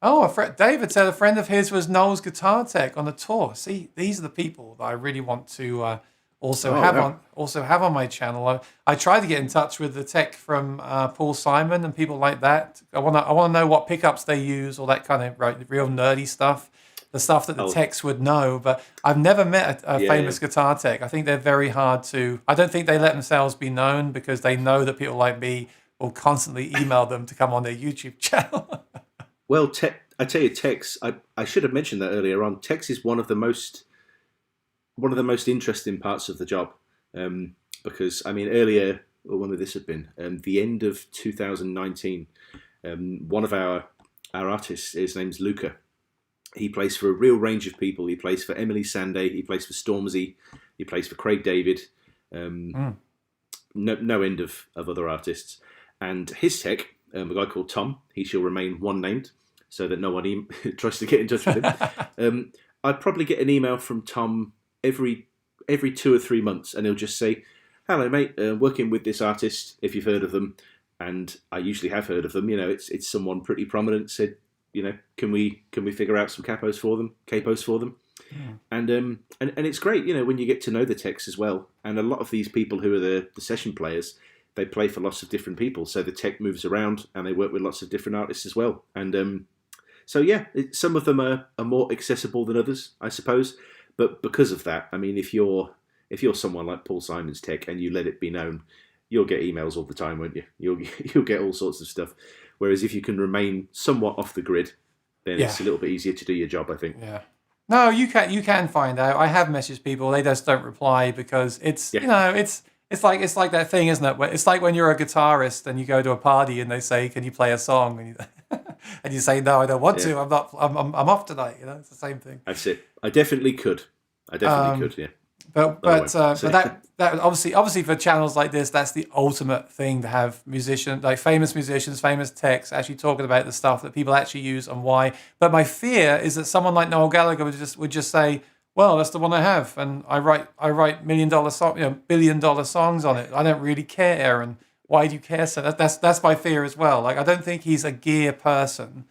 Oh, David said a friend of his was Noel's guitar tech on a tour. See, these are the people that I really want to also have on my channel. I tried to get in touch with the tech from Paul Simon and people like that. I want to know what pickups they use, all that kind of real nerdy stuff. The stuff that the techs would know, but I've never met a famous guitar tech. I think they're very hard to. I don't think they let themselves be known because they know that people like me will constantly email them to come on their YouTube channel. Well, I tell you, Tex. I should have mentioned that earlier on. Tex is one of the most interesting parts of the job, because I mean, earlier, or when would this have been? The end of 2019. One of our artists, his name's Luca. He plays for a real range of people. He plays for Emily Sandé. He plays for Stormzy. He plays for Craig David. no end of other artists. And his tech, a guy called Tom, he shall remain one named, so that no one tries to get in touch with him. I'd probably get an email from Tom every 2 or 3 months, and he'll just say, "Hello, mate. Working with this artist. If you've heard of them," and I usually have heard of them. It's someone pretty prominent. Said, can we figure out some capos for them? Yeah. And it's great. When you get to know the techs as well, and a lot of these people who are the session players, they play for lots of different people, so the tech moves around, and they work with lots of different artists as well. And so yeah, some of them are more accessible than others, I suppose. But because of that, I mean, if you're someone like Paul Simon's tech and you let it be known, you'll get emails all the time, won't you? You'll get all sorts of stuff. Whereas if you can remain somewhat off the grid, then it's a little bit easier to do your job, I think. Yeah. No, you can find out. I have messaged people; they just don't reply because it's it's like that thing, isn't it? It's like when you're a guitarist and you go to a party and they say, "Can you play a song?" and you, and you say, "No, I don't want to. I'm not. I'm off tonight." It's the same thing. That's it. I definitely could. Yeah. But that obviously for channels like this, that's the ultimate thing to have famous musicians, famous techs actually talking about the stuff that people actually use and why. But my fear is that someone like Noel Gallagher would just say, "Well, that's the one I have, and I write $1 million song, $1 billion songs on it. I don't really care, and why do you care?" So that's my fear as well. Like, I don't think he's a gear person.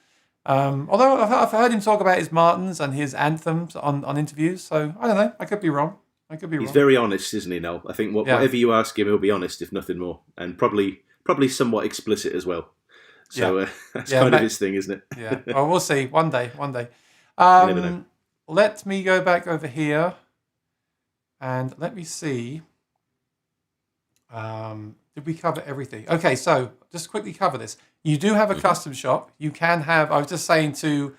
Although I've heard him talk about his Martins and his anthems on interviews, so I don't know. I could be wrong. He's very honest, isn't he, Noel? I think whatever you ask him, he'll be honest, if nothing more, and probably somewhat explicit as well. So that's kind of his thing, isn't it? Yeah. Well, we'll see. One day. You never know. Let me go back over here, and let me see. Did we cover everything? Okay, so just quickly cover this. You do have a custom shop. You can have. I was just saying to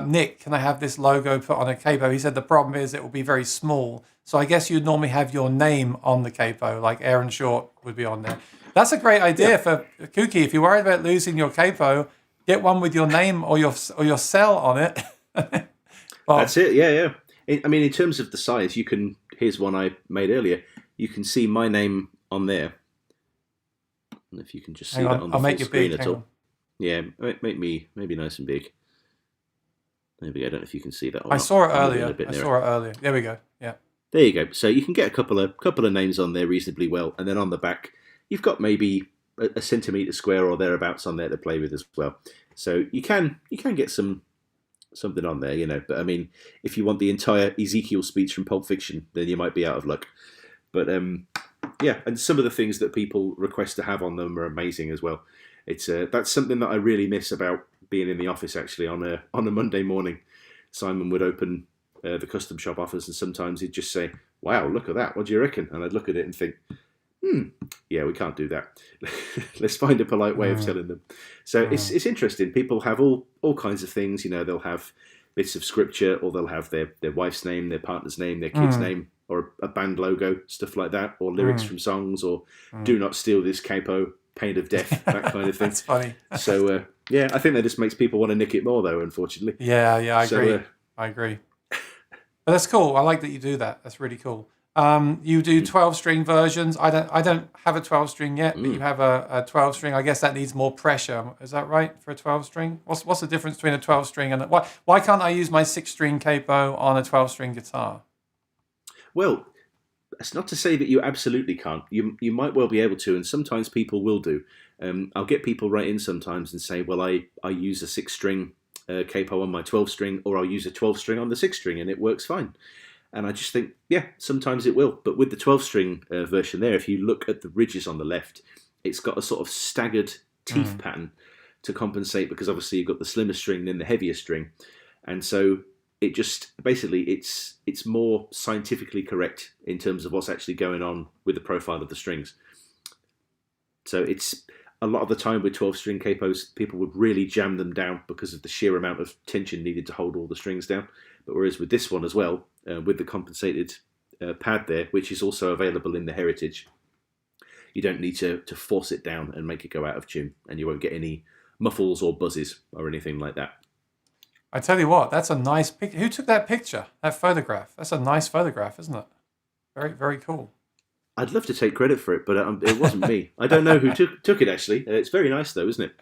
Nick, can I have this logo put on a capo? He said the problem is it will be very small. So I guess you'd normally have your name on the capo, like Aaron Short would be on there. That's a great idea for Kooky. If you're worried about losing your capo, get one with your name or your cell on it. Well, that's it. Yeah. I mean, in terms of the size, here's one I made earlier. You can see my name on there. And if you can just see that on the full screen at all. Yeah, make me maybe nice and big. Maybe I don't know if you can see that. I saw it earlier. There we go. Yeah. There you go. So you can get a couple of names on there reasonably well, and then on the back you've got maybe a centimetre square or thereabouts on there to play with as well. So you can get something on there, But I mean, if you want the entire Ezekiel speech from Pulp Fiction, then you might be out of luck. But yeah, and some of the things that people request to have on them are amazing as well. It's that's something that I really miss about being in the office. Actually, on a Monday morning, Simon would open the custom shop offers, and sometimes he'd just say, "Wow, look at that! What do you reckon?" And I'd look at it and think, yeah, we can't do that. Let's find a polite way of telling them. So it's interesting. People have all kinds of things. They'll have bits of scripture, or they'll have their wife's name, their partner's name, their kid's name, or a band logo, stuff like that, or lyrics from songs, or "Do not steal this capo, pain of death," that kind of thing. That's funny. So yeah, I think that just makes people want to nick it more, though. Unfortunately. Yeah, I agree. But that's cool. I like that you do that. That's really cool. You do 12-string versions. I don't have a 12-string yet, but you have a 12-string. I guess that needs more pressure. Is that right for a 12-string? What's the difference between a 12-string and why can't I use my 6-string capo on a 12-string guitar? Well, that's not to say that you absolutely can't. You might well be able to, and sometimes people will do. I'll get people write in sometimes and say, "Well, I use a 6-string capo on my 12-string, or I'll use a 12-string on the 6-string, and it works fine." And I just think, yeah, sometimes it will. But with the 12-string version there, if you look at the ridges on the left, it's got a sort of staggered teeth pattern to compensate, because obviously you've got the slimmer string and then the heavier string. And so it just, basically, it's more scientifically correct in terms of what's actually going on with the profile of the strings. So it's, a lot of the time with 12-string capos, people would really jam them down because of the sheer amount of tension needed to hold all the strings down. But whereas with this one as well, with the compensated pad there, which is also available in the Heritage, you don't need to force it down and make it go out of tune, and you won't get any muffles or buzzes or anything like that. I tell you what, that's a nice picture. Who took that picture, that photograph? That's a nice photograph, isn't it? Very, very cool. I'd love to take credit for it, but it wasn't me. I don't know who took it actually. It's very nice though, isn't it?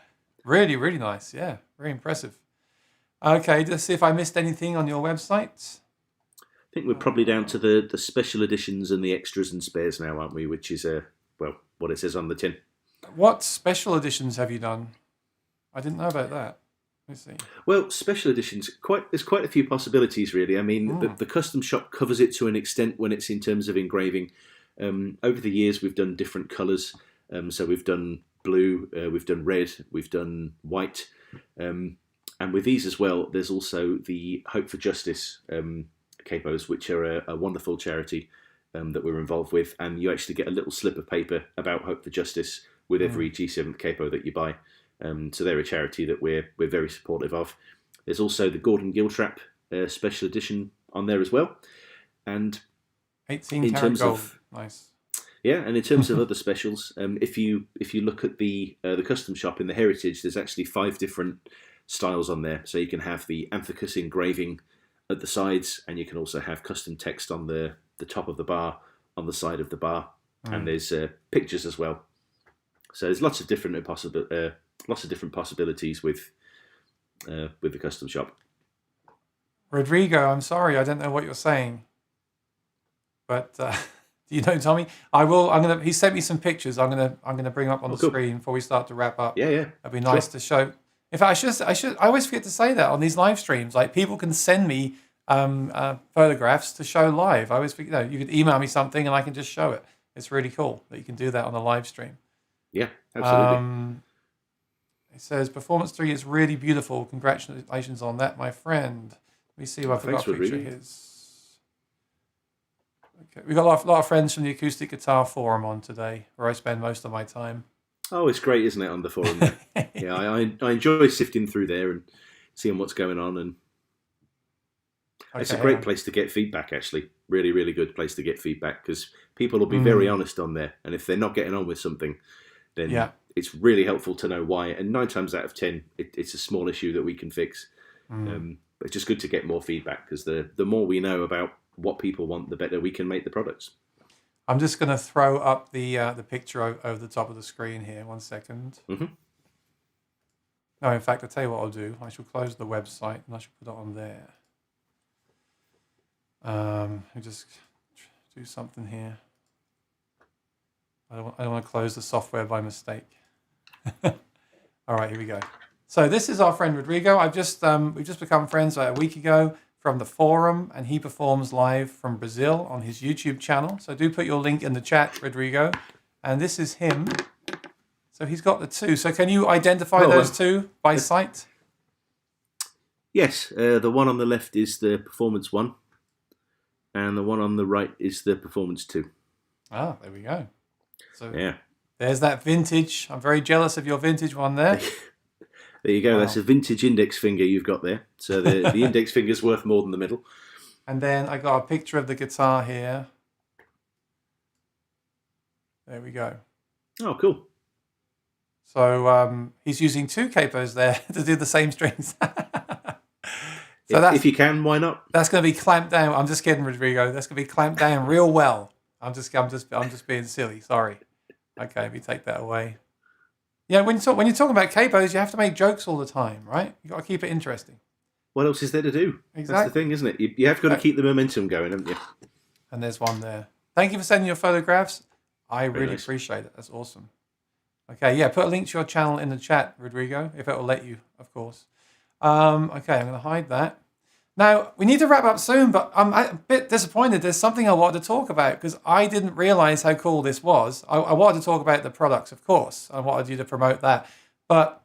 Really, really nice. Yeah, very impressive. Okay, let's see if I missed anything on your website. I think we're probably down to the special editions and the extras and spares now, aren't we? Which is well, what it says on the tin. What special editions have you done? I didn't know about that. Let's see. Well, special editions, there's quite a few possibilities, really. I mean, the custom shop covers it to an extent when it's in terms of engraving. Over the years, we've done different colours. So we've done blue, we've done red, we've done white. And with these as well, there's also the Hope for Justice Capos, which are a wonderful charity that we're involved with. And you actually get a little slip of paper about Hope for Justice with every G7th Capo that you buy. So they're a charity that we're very supportive of. There's also the Gordon Giltrap special edition on there as well. And 18 karat gold. Nice. Yeah, and in terms of other specials, if you look at the custom shop in the Heritage, there's actually 5 different styles on there. So you can have the Anthocus engraving at the sides, and you can also have custom text on the top of the bar, on the side of the bar, and there's pictures as well. So there's lots of different possibilities with the custom shop. Rodrigo, I'm sorry, I don't know what you're saying, but do you know Tommy? I will. He sent me some pictures. I'm gonna bring up on the screen before we start to wrap up. Yeah. It'd be nice to show. In fact, I always forget to say that on these live streams. Like, people can send me photographs to show live. I always forget. You can email me something and I can just show it. It's really cool that you can do that on a live stream. Yeah, absolutely. It says Performance 3 is really beautiful. Congratulations on that, my friend. Let me see if I forgot a picture of his. Okay, we've got a lot of friends from the Acoustic Guitar Forum on today, where I spend most of my time. Oh, it's great, isn't it, on the forum? Yeah, I enjoy sifting through there and seeing what's going on, and it's a great place to get feedback. Actually, really, really good place to get feedback, because people will be very honest on there, and if they're not getting on with something, then it's really helpful to know why. And 9 times out of 10, it's a small issue that we can fix. But it's just good to get more feedback, because the more we know about what people want, the better we can make the products. I'm just going to throw up the picture over the top of the screen here. 1 second. No, in fact, I'll tell you what I'll do. I shall close the website and I shall put it on there. I'll just do something here. I don't want to close the software by mistake. All right, here we go. So this is our friend Rodrigo. We've just become friends about a week ago from the forum, and he performs live from Brazil on his YouTube channel. So do put your link in the chat, Rodrigo. And this is him. So he's got the 2. So can you identify those 2 by sight? Yes, the one on the left is the Performance 1, and the one on the right is the Performance 2. Ah, there we go. So yeah, there's that vintage. I'm very jealous of your vintage one there. There you go. Wow. That's a vintage index finger you've got there. So the index finger's worth more than the middle. And then I got a picture of the guitar here. There we go. Oh, cool. So he's using 2 capos there to do the same strings. So if you can, why not? That's going to be clamped down. I'm just kidding, Rodrigo. That's going to be clamped down real well. I'm just being silly. Sorry. Okay, let me take that away. Yeah, when you're talking about capos, you have to make jokes all the time, right? You got to keep it interesting. What else is there to do? Exactly. That's the thing, isn't it? You have got to keep the momentum going, haven't you? And there's one there. Thank you for sending your photographs. I really appreciate it. That's awesome. Okay, yeah, put a link to your channel in the chat, Rodrigo, if it will let you, of course. Okay, I'm going to hide that. Now, we need to wrap up soon, but I'm a bit disappointed. There's something I wanted to talk about, because I didn't realize how cool this was. I wanted to talk about the products, of course. I wanted you to promote that. But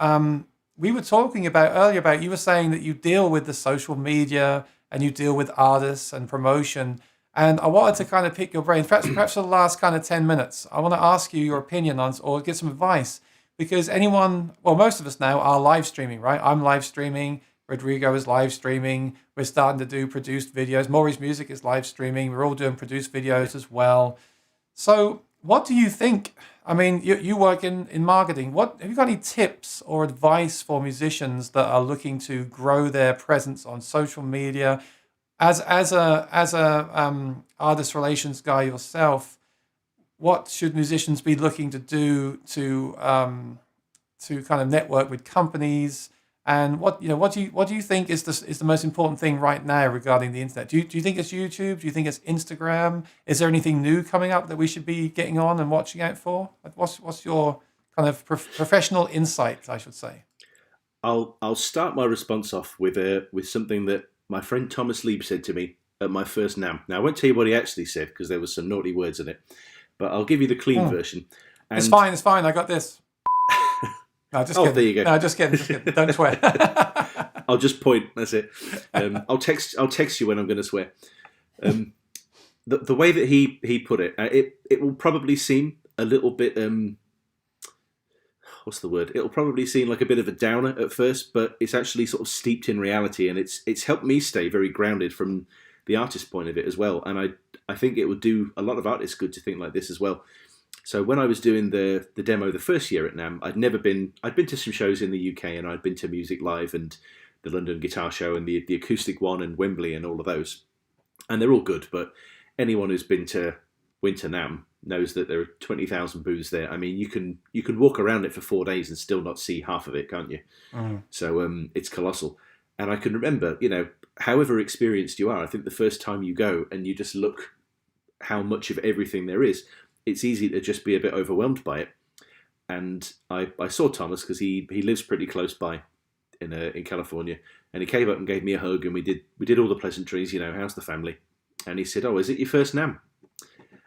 we were talking earlier about, you were saying that you deal with the social media and you deal with artists and promotion. And I wanted to kind of pick your brain, perhaps for the last kind of 10 minutes. I want to ask you your opinion on, or get some advice, because most of us now are live streaming, right? I'm live streaming. Rodrigo is live streaming. We're starting to do produced videos. Maury's Music is live streaming. We're all doing produced videos as well. So what do you think? I mean, you work in marketing. Have you got any tips or advice for musicians that are looking to grow their presence on social media? As a artist relations guy yourself, what should musicians be looking to do to kind of network with companies, and what do you think is the most important thing right now regarding the internet? Do you think it's YouTube? Do you think it's Instagram? Is there anything new coming up that we should be getting on and watching out for? What's your kind of professional insight, I should say? I'll start my response off with something that my friend Thomas Lieb said to me at my first NAMM. Now I won't tell you what he actually said because there was some naughty words in it, but I'll give you the clean version. And It's fine. I got this. No, just kidding. There you go. No, just kidding. Don't swear. I'll just point. That's it. I'll text you when I'm going to swear. The way that he put it, it will probably seem a little bit what's the word? It'll probably seem like a bit of a downer at first, but it's actually sort of steeped in reality, and it's helped me stay very grounded from the artist point of it as well. And I think it would do a lot of artists good to think like this as well. So when I was doing the demo the first year at NAMM, I'd been to some shows in the UK, and I'd been to Music Live and the London Guitar Show and the acoustic one and Wembley and all of those. And they're all good, but anyone who's been to Winter NAMM knows that there are 20,000 booths there. I mean, you can walk around it for 4 days and still not see half of it, can't you? So it's colossal. And I can remember, however experienced you are, I think the first time you go and you just look how much of everything there is, it's easy to just be a bit overwhelmed by it. And I saw Thomas because he lives pretty close by in California, and he came up and gave me a hug, and we did all the pleasantries, how's the family? And he said, "Oh, is it your first NAMM?"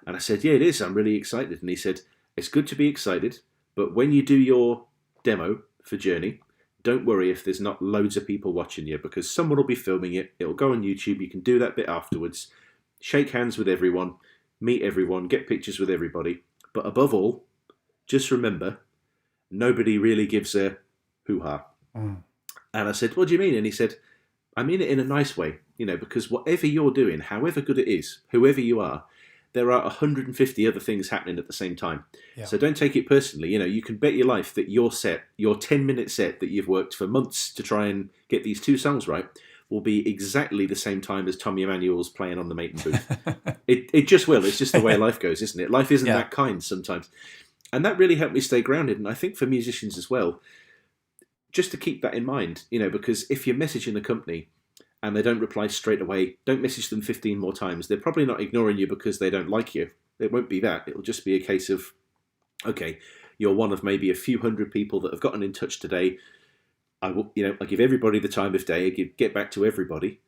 And I said, "Yeah, it is. I'm really excited." And he said, "It's good to be excited, but when you do your demo for Journey, don't worry if there's not loads of people watching you, because someone will be filming it. It'll go on YouTube. You can do that bit afterwards. Shake hands with everyone, meet everyone, get pictures with everybody. But above all, just remember, nobody really gives a hoo-ha." And I said, "What do you mean?" And he said, "I mean it in a nice way, because whatever you're doing, however good it is, whoever you are, there are 150 other things happening at the same time. Yeah. So don't take it personally. You can bet your life that your 10-minute set that you've worked for months to try and get these 2 songs right will be exactly the same time as Tommy Emmanuel's playing on the Maiden booth. It just will. It's just the way life goes, isn't it? Life isn't that kind sometimes. And that really helped me stay grounded. And I think for musicians as well, just to keep that in mind, because if you're messaging a company and they don't reply straight away, don't message them 15 more times. They're probably not ignoring you because they don't like you. It won't be that. It'll just be a case of, okay, you're one of maybe a few hundred people that have gotten in touch today. I give everybody the time of day. I get back to everybody,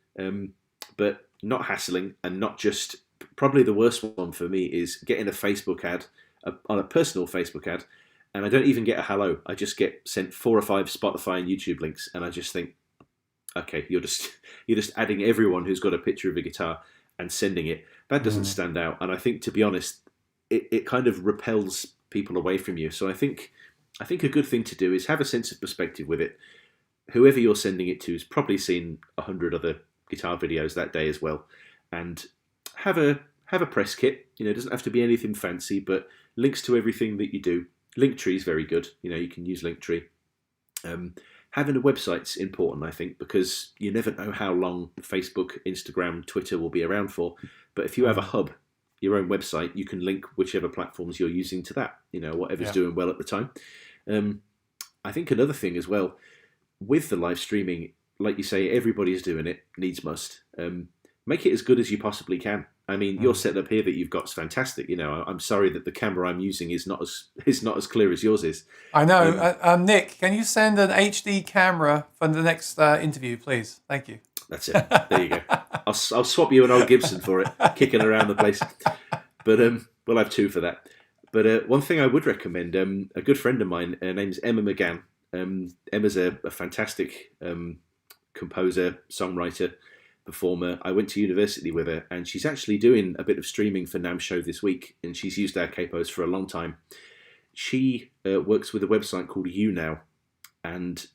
but not hassling, and not just. Probably the worst one for me is getting a Facebook ad, on a personal Facebook ad, and I don't even get a hello. I just get sent 4 or 5 Spotify and YouTube links, and I just think, okay, you're just adding everyone who's got a picture of a guitar and sending it. That doesn't stand out, and I think, to be honest, it kind of repels people away from you. So I think a good thing to do is have a sense of perspective with it. Whoever you're sending it to has probably seen 100 other guitar videos that day as well, and have a press kit. It doesn't have to be anything fancy, but links to everything that you do. Linktree is very good. You can use Linktree. Having a website's important, I think, because you never know how long Facebook, Instagram, Twitter will be around for. But if you have a hub, your own website, you can link whichever platforms you're using to that, whatever's doing well at the time. I think another thing as well, with the live streaming, like you say, everybody's doing it, needs must. Make it as good as you possibly can. I mean, your setup here that you've got is fantastic. I'm sorry that the camera I'm using is not as clear as yours is. I know. Nick, can you send an HD camera for the next interview, please? Thank you. That's it. There you go. I'll swap you an old Gibson for it, kicking around the place. But we'll have 2 for that. But one thing I would recommend, a good friend of mine, her name's Emma McGann. Emma's a fantastic composer, songwriter, performer. I went to university with her, and she's actually doing a bit of streaming for NAMM Show this week, and she's used our Capos for a long time. She works with a website called YouNow, and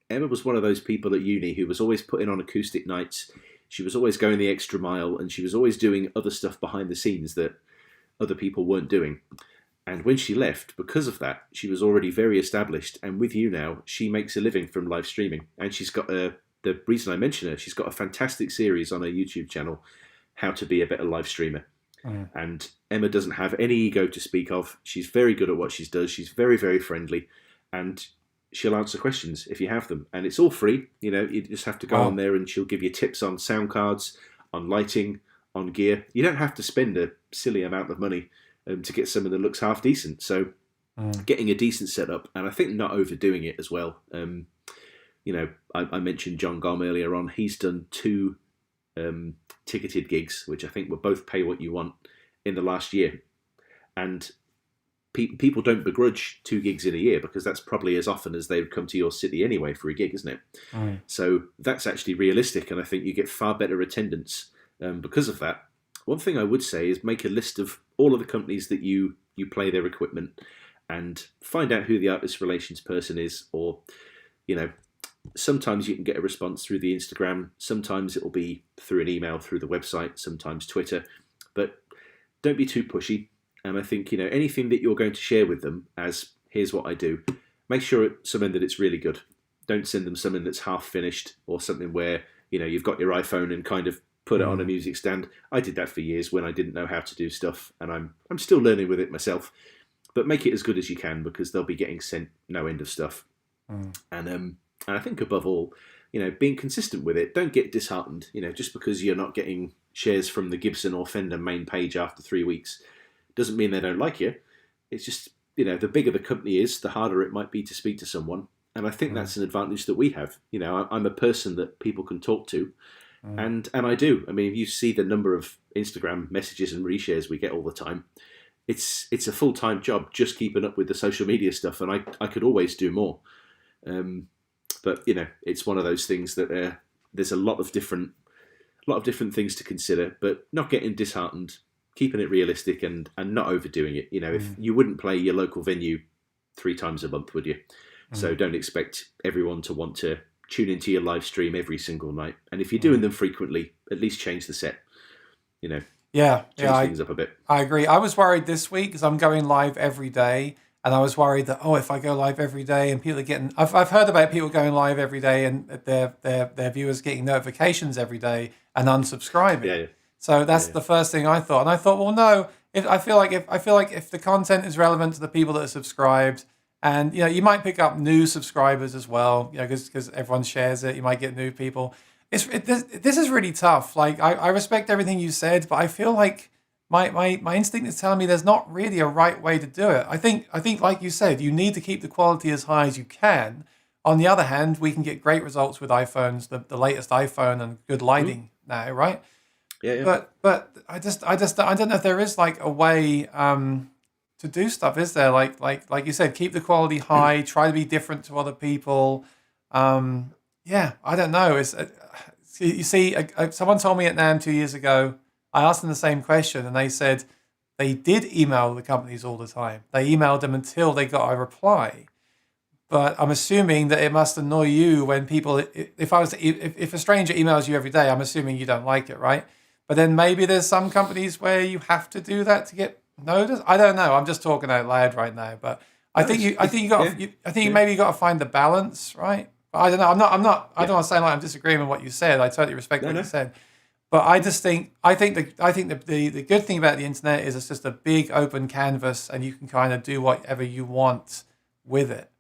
Emma was one of those people at uni who was always putting on acoustic nights. She was always going the extra mile, and she was always doing other stuff behind the scenes that other people weren't doing. And when she left, because of that, she was already very established, and with YouNow, she makes a living from live streaming, and she's got the reason I mention her, she's got a fantastic series on her YouTube channel, How to Be a Better Live Streamer. And Emma doesn't have any ego to speak of. She's very good at what she does. She's very, very friendly, and she'll answer questions if you have them. And it's all free. You just have to go on there, and she'll give you tips on sound cards, on lighting, on gear. You don't have to spend a silly amount of money to get something that looks half decent. So getting a decent setup, and I think not overdoing it as well. I mentioned John Gom earlier on. He's done 2 ticketed gigs, which I think were both pay what you want in the last year. And people don't begrudge 2 gigs in a year, because that's probably as often as they would come to your city anyway for a gig, isn't it? So that's actually realistic, and I think you get far better attendance because of that. One thing I would say is make a list of all of the companies that you play their equipment, and find out who the artist relations person is, or sometimes you can get a response through the Instagram, sometimes it'll be through an email, through the website, sometimes Twitter, but don't be too pushy. And I think, anything that you're going to share with them as, here's what I do, make sure it's something that it's really good. Don't send them something that's half finished, or something where, you've got your iPhone and kind of put it on a music stand. I did that for years when I didn't know how to do stuff, and I'm still learning with it myself. But make it as good as you can, because they'll be getting sent no end of stuff. And I think above all, being consistent with it. Don't get disheartened, just because you're not getting shares from the Gibson or Fender main page after 3 weeks. Doesn't mean they don't like you. It's just, the bigger the company is, the harder it might be to speak to someone. And I think that's an advantage that we have. I'm a person that people can talk to. And I do. I mean, if you see the number of Instagram messages and reshares we get all the time, it's a full-time job just keeping up with the social media stuff. And I could always do more. But it's one of those things that there's a lot of different things to consider, but not getting disheartened, keeping it realistic, and not overdoing it. If you wouldn't play your local venue 3 times a month, would you? So don't expect everyone to want to tune into your live stream every single night. And if you're doing them frequently, at least change the set. Change things up a bit. I agree. I was worried this week because I'm going live every day. And I was worried that, if I go live every day and people are getting... I've heard about people going live every day and their viewers getting notifications every day and unsubscribing. Yeah. So that's the first thing I thought. And I thought, well, no. I feel like if the content is relevant to the people that are subscribed, and you might pick up new subscribers as well, because everyone shares it. You might get new people. This is really tough. Like I respect everything you said, but I feel like my instinct is telling me there's not really a right way to do it. I think like you said, you need to keep the quality as high as you can. On the other hand, we can get great results with iPhones, the latest iPhone, and good lighting now, right? Yeah. But I don't know if there is like a way to do stuff. Is there like you said, keep the quality high, try to be different to other people. I don't know. You see, someone told me at NAMM 2 years ago. I asked them the same question, and they said they did email the companies all the time. They emailed them until they got a reply. But I'm assuming that it must annoy you when people, if a stranger emails you every day, I'm assuming you don't like it, right? But then maybe there's some companies where you have to do that to get noticed. I don't know. I'm just talking out loud right now, but I think you maybe got to find the balance, right? But I don't know. I don't want to sound like I'm disagreeing with what you said. I totally respect what you said. But I think the good thing about the internet is it's just a big open canvas, and you can kind of do whatever you want with it.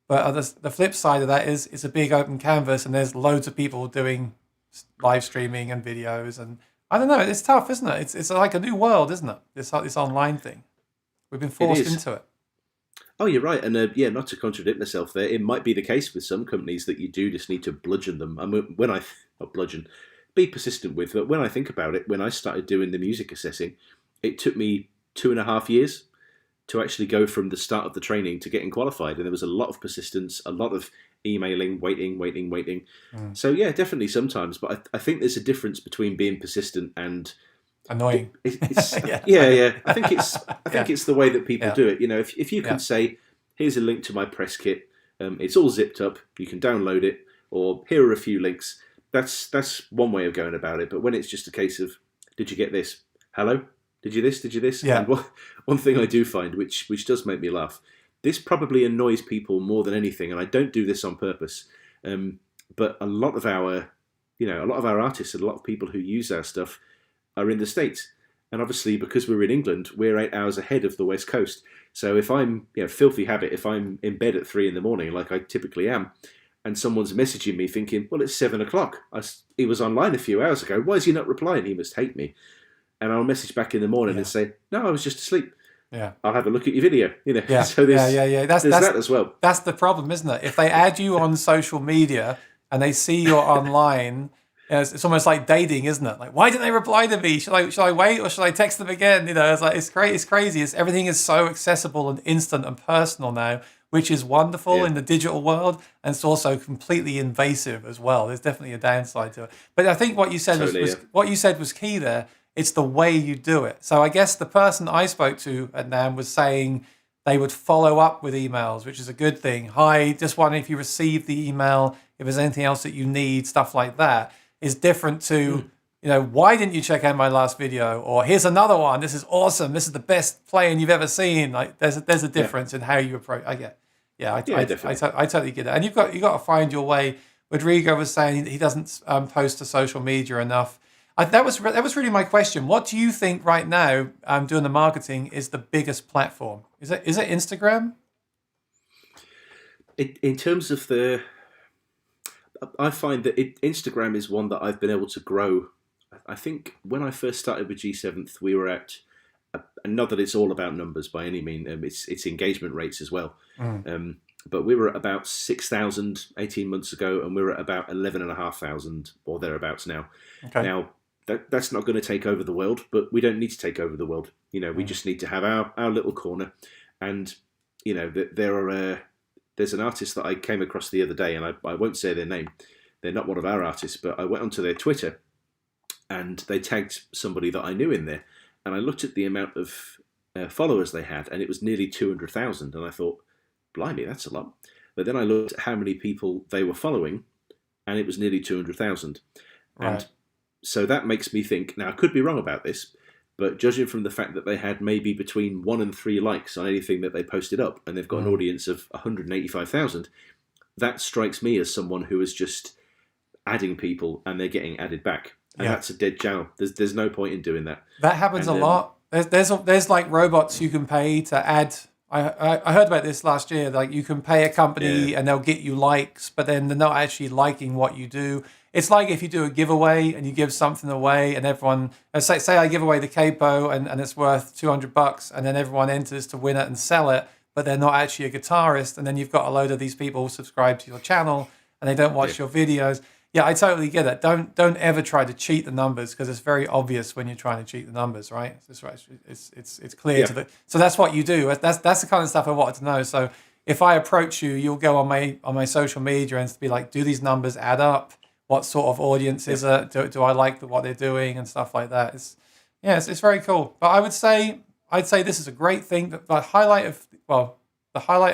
But the flip side of that is it's a big open canvas, and there's loads of people doing live streaming and videos, and I don't know. It's tough, isn't it? It's like a new world, isn't it? This online thing. We've been forced into it. Oh, you're right. And not to contradict myself there, it might be the case with some companies that you do just need to bludgeon them. I mean, not bludgeon. Be persistent with. But when I think about it, when I started doing the music assessing, it took me 2.5 years to actually go from the start of the training to getting qualified. And there was a lot of persistence, a lot of emailing, waiting. So yeah, definitely sometimes. But I think there's a difference between being persistent and annoying. Yeah. I think it's the way that people do it. If you can say, here's a link to my press kit. It's all zipped up. You can download it. Or here are a few links. That's one way of going about it. But when it's just a case of, did you get this? Hello? Did you this? Yeah. And one thing I do find, which does make me laugh, this probably annoys people more than anything, and I don't do this on purpose. But a lot of our artists and a lot of people who use our stuff are in the States. And obviously, because we're in England, we're 8 hours ahead of the West Coast. So if I'm, filthy habit, if I'm in bed at 3 a.m, like I typically am, and someone's messaging me thinking, well, it's 7 o'clock. He was online a few hours ago. Why is he not replying? He must hate me. And I'll message back in the morning and say, no, I was just asleep. Yeah. I'll have a look at your video. Yeah. So there's That's that as well. That's the problem, isn't it? If they add you on social media and they see you're online, it's almost like dating, isn't it? Like, why didn't they reply to me? Should I wait or should I text them again? It's like it's great. It's crazy. Everything is so accessible and instant and personal now, which is wonderful in the digital world, and it's also completely invasive as well. There's definitely a downside to it. But I think what you said was key there. It's the way you do it. So I guess the person I spoke to at NAM was saying they would follow up with emails, which is a good thing. Hi, just wondering if you received the email, if there's anything else that you need, stuff like that. Is different to, why didn't you check out my last video? Or here's another one. This is awesome. This is the best playing you've ever seen. Like there's a difference in how you approach. I get. Yeah, I totally get it. And you got to find your way. Rodrigo was saying he doesn't post to social media enough. That was really my question. What do you think right now, doing the marketing, is the biggest platform? Is it Instagram? In terms of I find that Instagram is one that I've been able to grow. I think when I first started with G7th, we were at, and not that it's all about numbers by any means, it's engagement rates as well. But we were at about 6,000 18 months ago, and we're at about 11,500 or thereabouts now. Okay. Now, that's not going to take over the world, but we don't need to take over the world. We just need to have our little corner. And, there's an artist that I came across the other day, and I won't say their name. They're not one of our artists, but I went onto their Twitter, and they tagged somebody that I knew in there. And I looked at the amount of followers they had, and it was nearly 200,000. And I thought, blimey, that's a lot. But then I looked at how many people they were following, and it was nearly 200,000. Right. And so that makes me think, now I could be wrong about this, but judging from the fact that they had maybe between 1 and 3 likes on anything that they posted up, and they've got an audience of 185,000, that strikes me as someone who is just adding people and they're getting added back. And that's a dead channel. There's no point in doing that. That happens a lot. There's like robots you can pay to add. I heard about this last year. Like you can pay a company and they'll get you likes, but then they're not actually liking what you do. It's like if you do a giveaway and you give something away, and everyone say I give away the Capo and it's worth $200, and then everyone enters to win it and sell it, but they're not actually a guitarist, and then you've got a load of these people subscribe to your channel and they don't watch your videos. Yeah, I totally get it. Don't ever try to cheat the numbers, because it's very obvious when you're trying to cheat the numbers, right? It's clear to the. So that's what you do. That's the kind of stuff I wanted to know. So if I approach you, you'll go on my social media and be like, do these numbers add up? What sort of audience is it? Do I like what they're doing and stuff like that? It's very cool. But I'd say this is a great thing. The highlight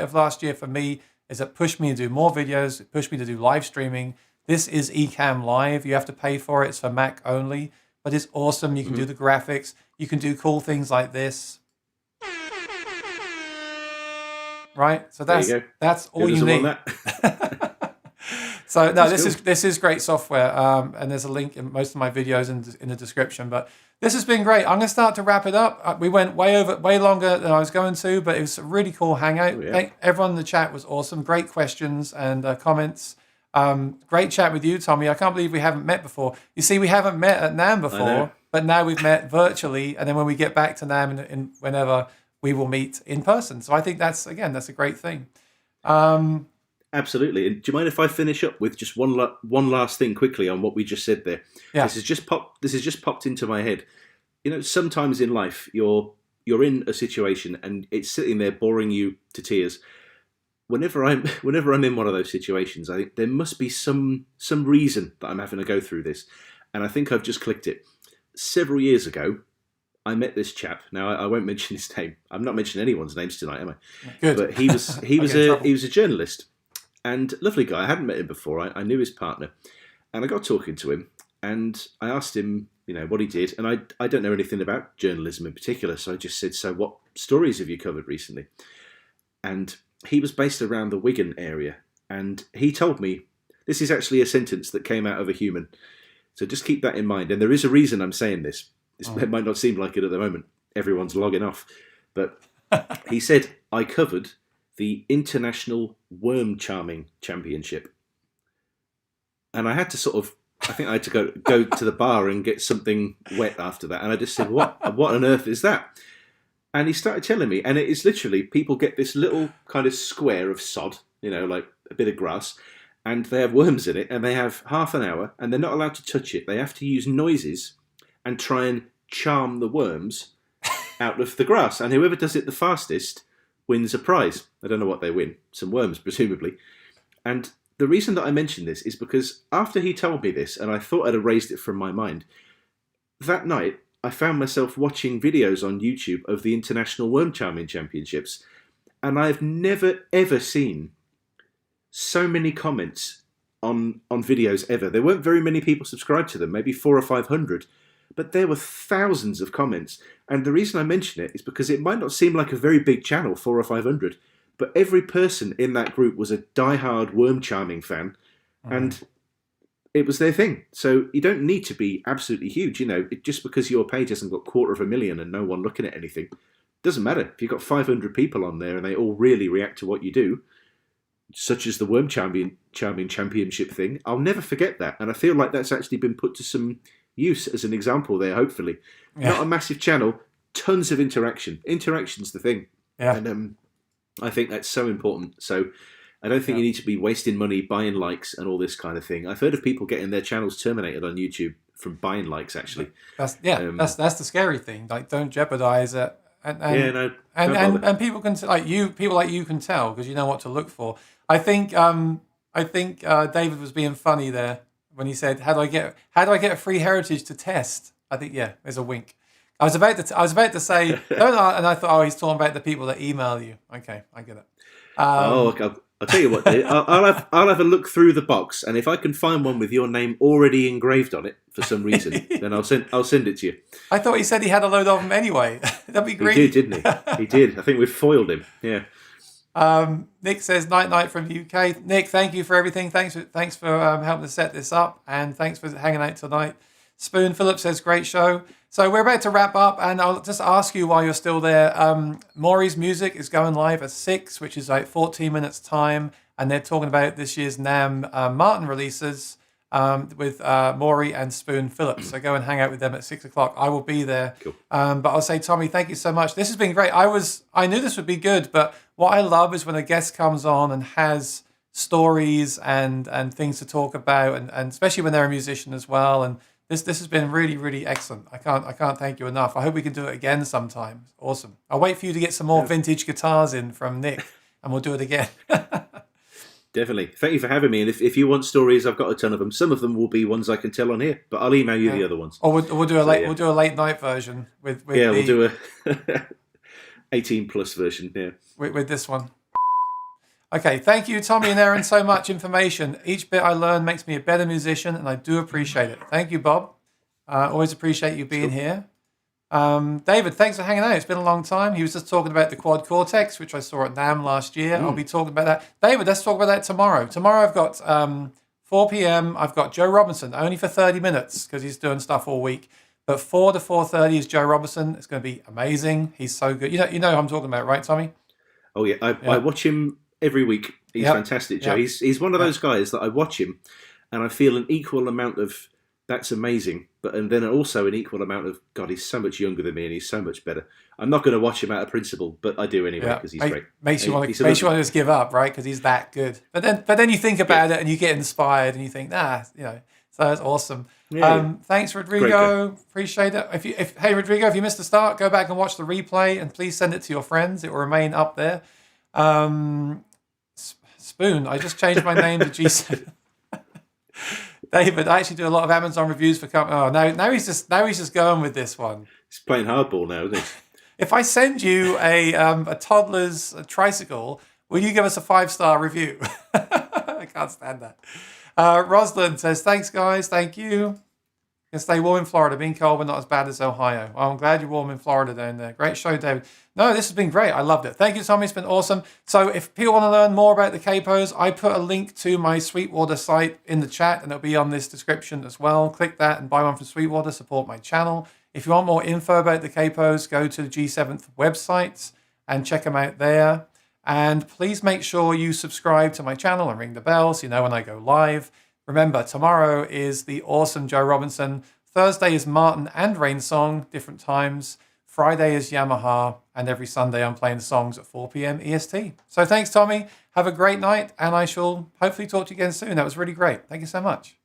of last year for me is it pushed me to do more videos. It pushed me to do live streaming. This is Ecamm Live. You have to pay for it. It's for Mac only, but it's awesome. You can do the graphics. You can do cool things like this. Right? So that's all you need. So no, this is great software, and there's a link in most of my videos in the description. But this has been great. I'm going to start to wrap it up. We went way longer than I was going to, but it was a really cool hangout. Oh, yeah. Everyone in the chat was awesome. Great questions and comments. Great chat with you, Tommy. I can't believe we haven't met before. You see, we haven't met at NAM before, but now we've met virtually, and then when we get back to NAM in whenever, we will meet in person. So I think that's a great thing. Absolutely. And do you mind if I finish up with just one last thing quickly on what we just said there? Yeah. This has just popped into my head. Sometimes in life you're in a situation and it's sitting there boring you to tears. Whenever I'm in one of those situations, I think there must be some reason that I'm having to go through this, and I think I've just clicked it. Several years ago, I met this chap. Now I won't mention his name. I'm not mentioning anyone's names tonight, am I? Good. But he was a journalist. And lovely guy. I hadn't met him before. I knew his partner, and I got talking to him, and I asked him, what he did, and I don't know anything about journalism in particular, so I just said, "So, what stories have you covered recently?" And he was based around the Wigan area, and he told me this is actually a sentence that came out of a human. So just keep that in mind. And there is a reason I'm saying this. It might not seem like it at the moment. Everyone's logging off. But he said, I covered the International Worm Charming Championship. And I had to I think I had to go to the bar and get something wet after that. And I just said, what on earth is that? And he started telling me, and it is literally, people get this little kind of square of sod, like a bit of grass, and they have worms in it, and they have half an hour, and they're not allowed to touch it. They have to use noises and try and charm the worms out of the grass. And whoever does it the fastest wins a prize. I don't know what they win. Some worms, presumably. And the reason that I mention this is because after he told me this, and I thought I'd erased it from my mind, that night I found myself watching videos on YouTube of the International Worm Charming Championships, and I've never ever seen so many comments on videos ever. There weren't very many people subscribed to them, maybe 400 or 500, but there were thousands of comments. And the reason I mention it is because it might not seem like a very big channel, 400 or 500, but every person in that group was a diehard worm charming fan, and it was their thing. So you don't need to be absolutely huge. Just because your page hasn't got 250,000 and no one looking at anything, doesn't matter. If you've got 500 people on there and they all really react to what you do, such as the Worm Charming Championship thing, I'll never forget that. And I feel like that's actually been put to some use as an example there, hopefully. Yeah. Not a massive channel, tons of interaction. Interaction's the thing. Yeah. And I think that's so important. So I don't think you need to be wasting money buying likes and all this kind of thing. I've heard of people getting their channels terminated on YouTube from buying likes, actually. That's the scary thing. Like, don't jeopardize it. And people can people like you can tell because you know what to look for. I think David was being funny there when he said, "How do I get a free heritage to test?" I think there's a wink. I was about to say, don't, and I thought, he's talking about the people that email you. Okay, I get it. I'll tell you what, dude. I'll have a look through the box, and if I can find one with your name already engraved on it for some reason, then I'll send it to you. I thought he said he had a load of them anyway. That'd be great. He did, didn't he? He did. I think we've foiled him. Yeah. Nick says night from UK. Nick, thank you for everything. Thanks for helping to set this up, and thanks for hanging out tonight. Spoon Phillips says great show. So we're about to wrap up, and I'll just ask you while you're still there. Maury's music is going live at 6, which is like 14 minutes time, and they're talking about this year's NAMM Martin releases with Maury and Spoon Phillips. So go and hang out with them at 6 o'clock. I will be there. Cool. But I'll say, Tommy, thank you so much. This has been great. I knew this would be good, but what I love is when a guest comes on and has stories and things to talk about, and especially when they're a musician as well. And this has been really, really excellent. I can't thank you enough. I hope we can do it again sometime. Awesome. I'll wait for you to get some more vintage guitars in from Nick, and we'll do it again. Definitely. Thank you for having me. And if you want stories, I've got a ton of them. Some of them will be ones I can tell on here, but I'll email you the other ones. Or we'll do a late night version with we'll do a 18 plus version. Yeah, with this one. Okay, thank you, Tommy and Aaron, so much information. Each bit I learn makes me a better musician, and I do appreciate it. Thank you, Bob. Always appreciate you being here. David, thanks for hanging out. It's been a long time. He was just talking about the Quad Cortex, which I saw at NAMM last year. I'll be talking about that. David, let's talk about that tomorrow. Tomorrow I've got 4 p.m. I've got Joe Robinson, only for 30 minutes because he's doing stuff all week. But 4 to 4:30 is Joe Robinson. It's going to be amazing. He's so good. You know who I'm talking about, right, Tommy? Oh, yeah. I watch him every week. He's fantastic, Joe. He's one of those guys that I watch him and I feel an equal amount of that's amazing, and then also an equal amount of God, he's so much younger than me and he's so much better. I'm not going to watch him out of principle, but I do anyway because he's great. Makes you want to just give up, right? Because he's that good. But then you think about it and you get inspired and you think, so that's awesome. Yeah. Thanks, Rodrigo. Appreciate it. Hey, Rodrigo, if you missed the start, go back and watch the replay and please send it to your friends. It will remain up there. Spoon, I just changed my name to G7th. David, I actually do a lot of Amazon reviews for company. Oh, now he's just going with this one. He's playing hardball now, isn't he? If I send you a toddler's tricycle, will you give us a 5-star review? I can't stand that. Rosalind says, thanks, guys. Thank you. Can stay warm in Florida. Being cold, but not as bad as Ohio. Well, I'm glad you're warm in Florida down there. Great show, David. No, this has been great. I loved it. Thank you, Tommy. It's been awesome. So if people want to learn more about the Capos, I put a link to my Sweetwater site in the chat, and it'll be on this description as well. Click that and buy one from Sweetwater. Support my channel. If you want more info about the Capos, go to the G7th website and check them out there. And please make sure you subscribe to my channel and ring the bell so you know when I go live. Remember, tomorrow is the awesome Joe Robinson. Thursday is Martin and Rain Song, different times. Friday is Yamaha. And every Sunday I'm playing songs at 4 p.m. EST. So thanks, Tommy. Have a great night. And I shall hopefully talk to you again soon. That was really great. Thank you so much.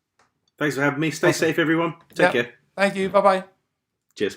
Thanks for having me. Stay safe, everyone. Take care. Thank you. Bye-bye. Cheers.